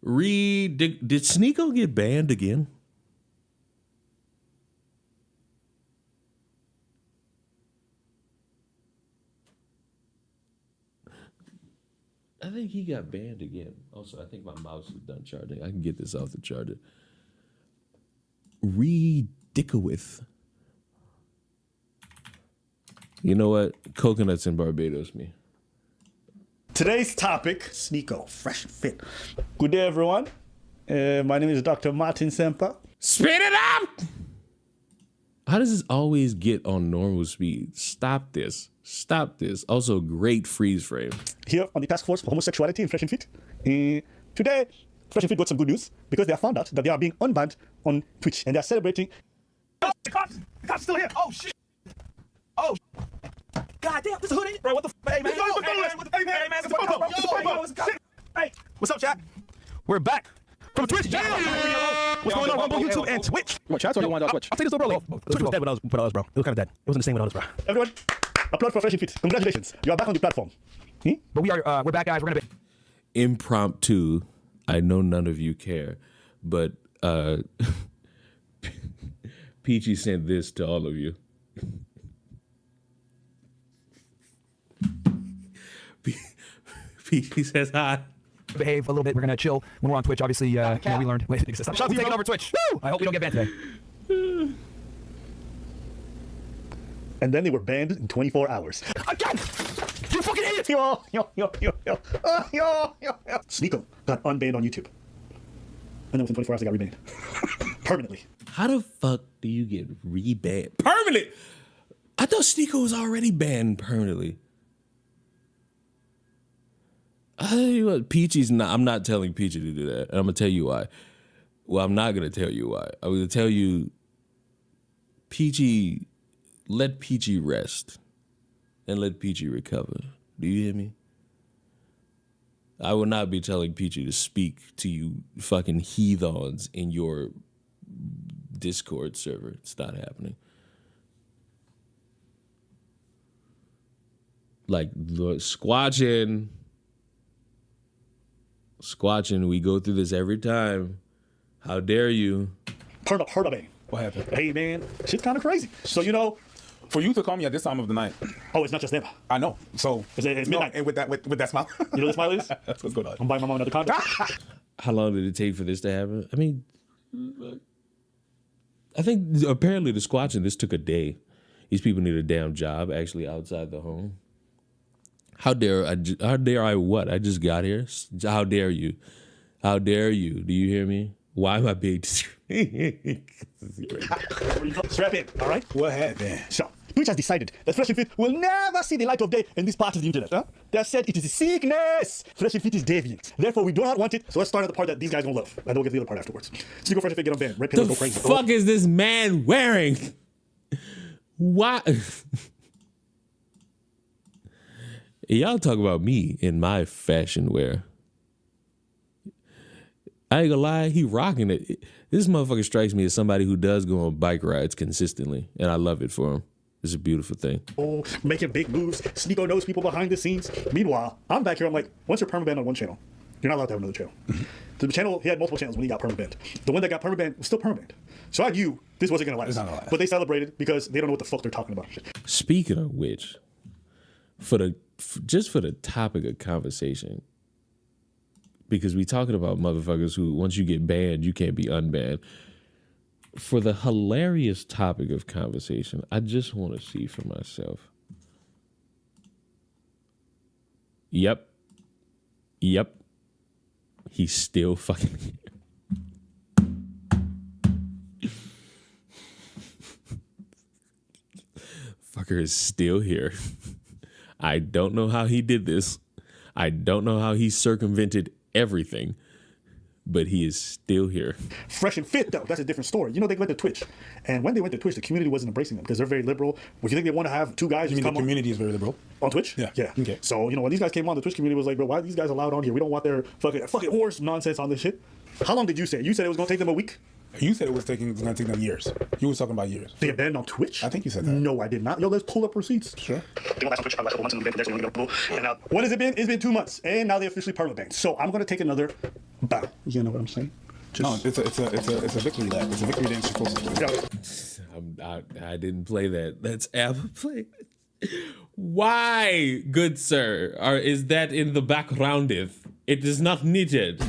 Did Sneeko get banned again? I think he got banned again. Also, I think my mouse is done charging. I can get this off the charger. Ridiculous. You know what? Coconuts in Barbados me. Today's topic, Sneeko, fresh and fit. Good day, everyone. My name is Dr. Martin Semper. Speed it up! How does this always get on normal speed? Stop this. Stop this. Also, great freeze frame. Here on the Task Force for Homosexuality in Fresh and Fit. Today, Fresh and Fit got some good news because they have found out that they are being unbanned on Twitch and they are celebrating. Oh, the cops still here. Oh, shit. Oh, God damn, this is a hoodie. Bro, what the f? Hey, man. Hey, man. Hey, what's up, chat? We're back from Twitch. What's going on, Rumble, YouTube, and Twitch? What, chat or you want on Twitch? I'll take this, bro. Twitch was dead without us, bro. It was kind of dead. It wasn't the same without us, bro. Everyone, applaud for Fresh and Fit. Congratulations. You are back on the platform. But we're back, guys. We're gonna be Impromptu. I know none of you care, but Peachy sent this to all of you. Peachy says hi. behave a little bit. We're gonna chill when we're on Twitch. Obviously, we learned. Wait, stop taking over Twitch. Woo! I hope we don't get banned today. And then they were banned in 24 hours. Again! You fucking idiot! Sneeko got unbanned on YouTube. And then within 24 hours, they got rebanned. Permanently. How the fuck do you get rebanned? Permanent! I thought Sneeko was already banned permanently. I tell you what, Peachy's not. I'm not telling Peachy to do that. And I'm going to tell you why. Well, I'm not going to tell you why. I'm going to tell you, Peachy, let Peachy rest. And let Peachy recover. Do you hear me? I will not be telling Peachy to speak to you fucking heathens in your Discord server. It's not happening. Like, squatching Squatching, we go through this every time. How dare you? Turn up, heard of it. What happened? Hey, man, shit's kind of crazy. So, you know, For you to call me at this time of the night, oh, it's not just them. I know. So It's midnight. and with that smile, You know what smile is? that's what's going on. I'm buying my mom another condo. How long did it take for this to happen? I mean, I think apparently the squatching, this took a day. These people need a damn job actually outside the home. How dare I what? I just got here. How dare you? How dare you? Do you hear me? Why am I being Strap in, all right? What happened? So, Twitch has decided that Fresh and Fit will never see the light of day in this part of the internet. Huh? They have said it is a sickness. Fresh and Fit is deviant. Therefore, we do not want it. So let's start at the part that these guys don't love. And then we'll get the other part afterwards. So you go Fresh and Fit, get on band. Red Pill, the go crazy. fuck is this man wearing? Why? Y'all talk about me in my fashion wear. I ain't gonna lie, he rocking it. This motherfucker strikes me as somebody who does go on bike rides consistently, and I love it for him. It's a beautiful thing. Oh, making big moves. Sneeko knows people behind the scenes. Meanwhile, I'm back here. I'm like, once you're permabanned on one channel, you're not allowed to have another channel. The channel, he had multiple channels when he got permabanned. The one that got permabanned was still permabanned. So I knew this wasn't gonna last. It's not gonna last. But they celebrated because they don't know what the fuck they're talking about. Speaking of which, just for the topic of conversation, because we talking about motherfuckers who, once you get banned, you can't be unbanned. For the hilarious topic of conversation, I just want to see for myself. Yep. He's still fucking here. Fucker is still here. I don't know how he did this. I don't know how he circumvented everything, but he is still here. Fresh and Fit, though, that's a different story. You know, they went to Twitch. And when they went to Twitch, the community wasn't embracing them because they're very liberal. If you think they want to have two guys You just mean the come community is very liberal? on Twitch? Yeah. Yeah. Okay. So, you know, when these guys came on, the Twitch community was like, bro, why are these guys allowed on here? We don't want their fucking horse nonsense on this shit. How long did you say? You said it was going to take them a week? You said it was going to take them years. You was talking about years. They get banned on Twitch? I think you said that. No, I did not. Yo, let's pull up receipts. Sure. They went back on Twitch for like a couple months and then they're going to go. And now, what has it been? It's been 2 months. And now they're officially permanent banned. So I'm going to take another bow. You know what I'm saying? No, it's a victory lap. It's a victory dance you're supposed to do. I didn't play that. That's Apple play. Why, good sir? Or is that in the background? If it is not needed.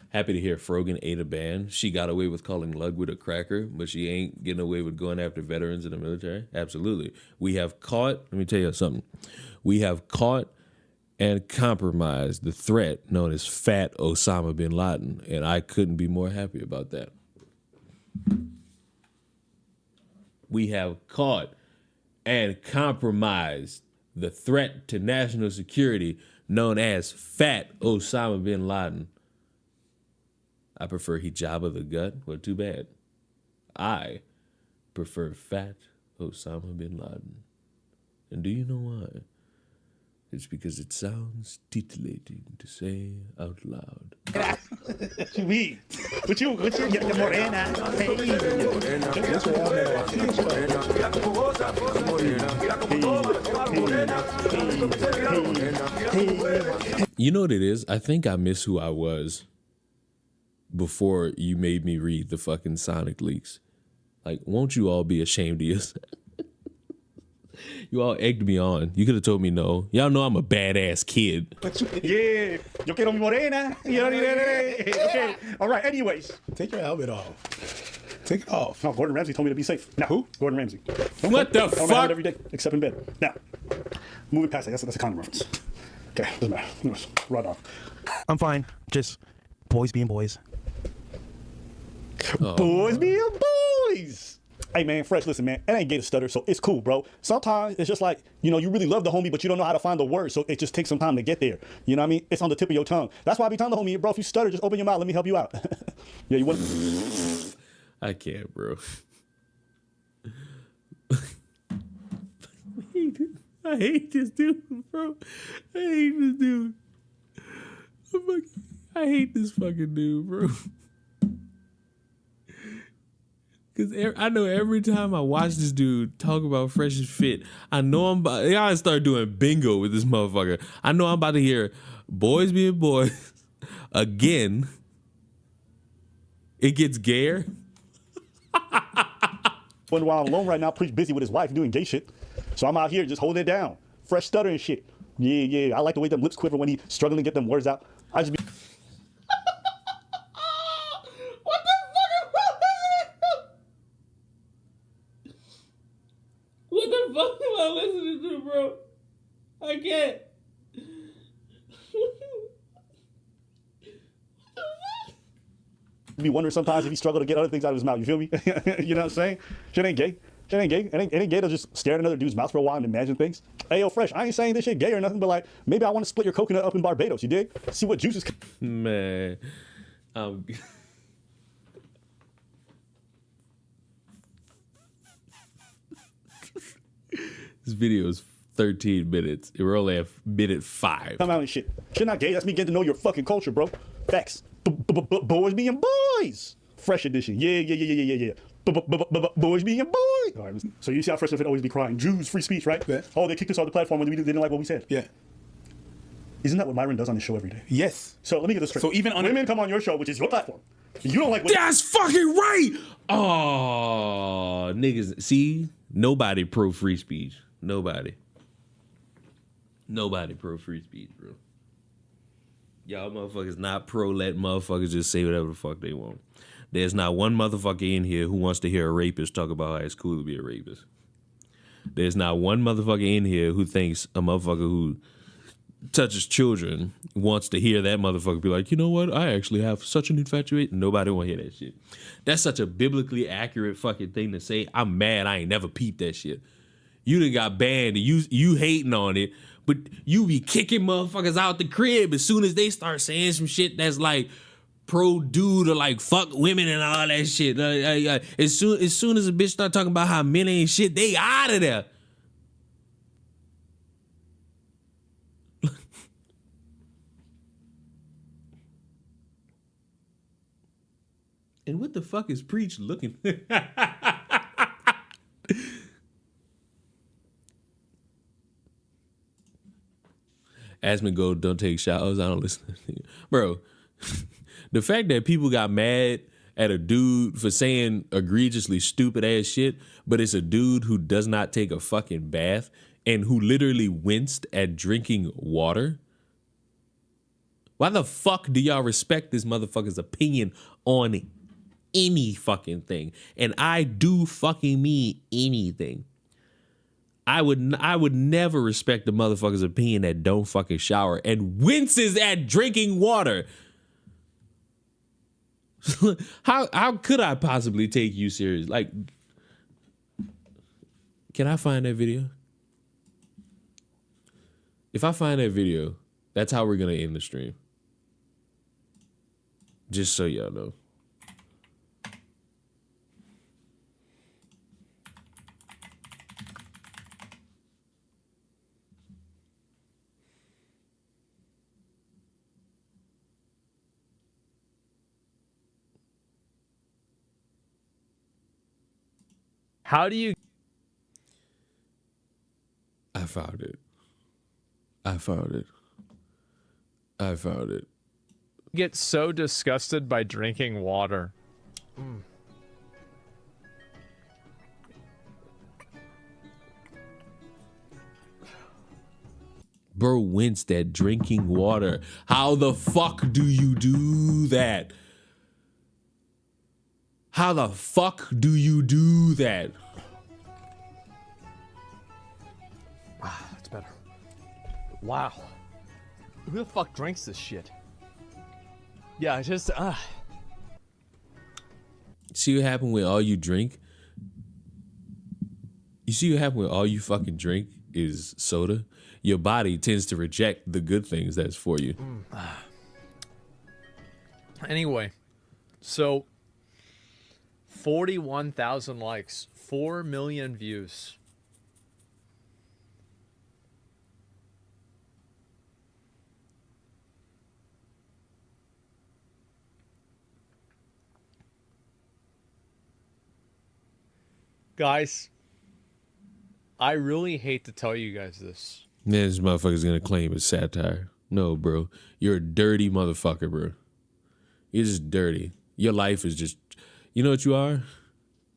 Happy to hear Frogan ate a ban. She got away with calling Ludwig a cracker, but she ain't getting away with going after veterans in the military. Absolutely. We have caught, let me tell you something. We have caught and compromised the threat known as Fat Osama bin Laden, and I couldn't be more happy about that. We have caught and compromised the threat to national security known as Fat Osama bin Laden. I prefer Hijab the Gut. Well, too bad. I prefer Fat Osama bin Laden. And do you know why? It's because it sounds titillating to say out loud. We. With you, your morena. You know what it is? I think I miss who I was before you made me read the fucking Sonic leaks. Like, won't you all be ashamed of yourself? You all egged me on. You could have told me no. Y'all know I'm a badass kid. Yeah. Yo quiero mi morena. Okay. All right. Anyways. Take your helmet off. Take it off. No, Gordon Ramsay told me to be safe. Now, who? Gordon Ramsay. What the I don't have fuck? it every day, except in bed. Now, moving past that. That's a common reference. Okay. Doesn't matter. Anyways, right off. I'm fine. Just boys being boys. Boys being boys. Hey, man, Fresh, listen, man, it ain't gay to stutter, so it's cool, bro. Sometimes it's just like, you know, you really love the homie, but you don't know how to find the words, so it just takes some time to get there. You know what I mean? It's on the tip of your tongue. That's why I be telling the homie, bro, if you stutter, just open your mouth, let me help you out. Yeah, you want I can't, bro. I hate this dude, bro. I hate this dude. I hate this fucking dude, bro. Because I know every time I watch this dude talk about Fresh and Fit, I know I'm about, they gotta start doing bingo with this motherfucker. I know I'm about to hear boys being boys again. It gets gayer. When while I'm alone right now, Preach busy with his wife doing gay shit. So I'm out here just holding it down. Fresh stuttering shit. Yeah. I like the way them lips quiver when he struggling to get them words out. I just be What the fuck What the fuck am I listening to, bro? I can't. be wondering sometimes if he struggled to get other things out of his mouth. You feel me? You know what I'm saying? Shit ain't gay. Shit ain't gay. It ain't gay to just stare at another dude's mouth for a while and imagine things. Hey, yo, Fresh, I ain't saying this shit gay or nothing, but like, maybe I want to split your coconut up in Barbados, you dig? See what juices... Man. This video is 13 minutes. We're only at minute 5. Come out and shit. Shit not gay. That's me getting to know your fucking culture, bro. Facts. Boys being boys. Fresh edition. Yeah. Boys being boys. All right, so you see how Fresh would always be crying. Jews, free speech, right? Yeah. Oh, they kicked us off the platform when they didn't like what we said. Yeah. Isn't that what Myron does on his show every day? Yes. So let me get this straight. So even on women come on your show, which is your platform. You don't like what... That's fucking right. Oh, niggas. See, nobody pro free speech. Nobody pro free speech, bro. Y'all motherfuckers not pro let motherfuckers just say whatever the fuck they want. There's not one motherfucker in here who wants to hear a rapist talk about how it's cool to be a rapist. There's not one motherfucker in here who thinks a motherfucker who touches children wants to hear that motherfucker be like, you know what? I actually have such an infatuation. Nobody want to hear that shit. That's such a biblically accurate fucking thing to say. I'm mad I ain't never peeped that shit. You done got banned and you hating on it, but you be kicking motherfuckers out the crib as soon as they start saying some shit that's like pro dude or like fuck women and all that shit. As soon as a bitch start talking about how men ain't shit, they out of there. And what the fuck is Preach looking? Asmongold don't take showers. I don't listen. Bro, the fact that people got mad at a dude for saying egregiously stupid ass shit, but it's a dude who does not take a fucking bath and who literally winced at drinking water. Why the fuck do y'all respect this motherfucker's opinion on any fucking thing? And I do fucking mean anything. I would never respect the motherfucker's opinion that don't fucking shower and winces at drinking water. How could I possibly take you serious? Like, can I find that video? If I find that video, that's how we're gonna end the stream. Just so y'all know. How do you I found it. get so disgusted by drinking water? Bro winced at drinking water. How the fuck do you do that? How the fuck do you do that? That's better. Wow. Who the fuck drinks this shit? Yeah, I just See what happened when all you drink? You see what happened when all you fucking drink is soda? Your body tends to reject the good things that's for you. Anyway, so 41,000 likes, 4 million views. Guys, I really hate to tell you guys this. Man, this motherfucker's gonna claim it's satire. No, bro. You're a dirty motherfucker, bro. You're just dirty. Your life is just, you know what you are?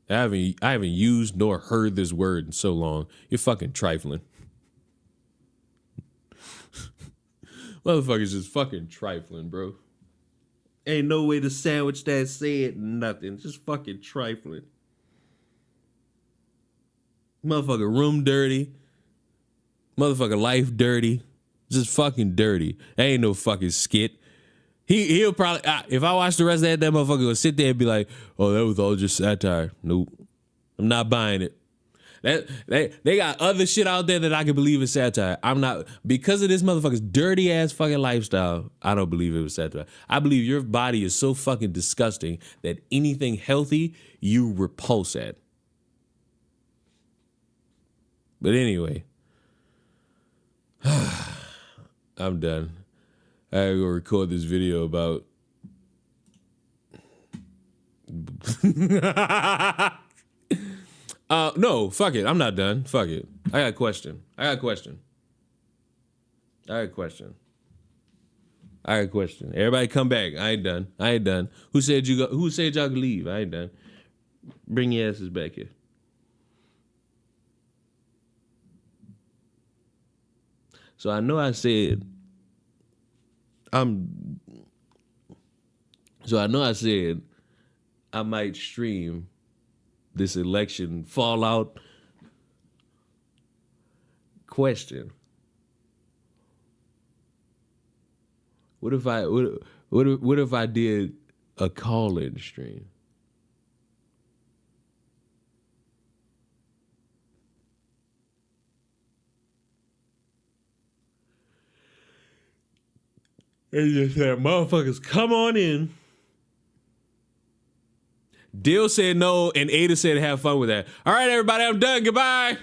I haven't used nor heard this word in so long. You're fucking trifling. Motherfuckers just fucking trifling, bro. Ain't no way to sandwich that said nothing. Just fucking trifling. Motherfucker room dirty. Motherfucker life dirty. Just fucking dirty. Ain't no fucking skit. He'll probably, if I watch the rest of that motherfucker will sit there and be like, oh, that was all just satire. Nope. I'm not buying it. They got other shit out there that I can believe is satire. I'm not, because of this motherfucker's dirty ass fucking lifestyle, I don't believe it was satire. I believe your body is so fucking disgusting that anything healthy, you repulse at. But anyway, I'm done. I gotta go record this video about no, fuck it. I'm not done. Fuck it. I got a question. Everybody come back. I ain't done. Who said y'all could leave? I ain't done. Bring your asses back here. So I know I said I might stream this election fallout question. What if I did a call-in stream? And just said, motherfuckers, come on in. Dill said no, and Ada said have fun with that. All right, everybody, I'm done. Goodbye.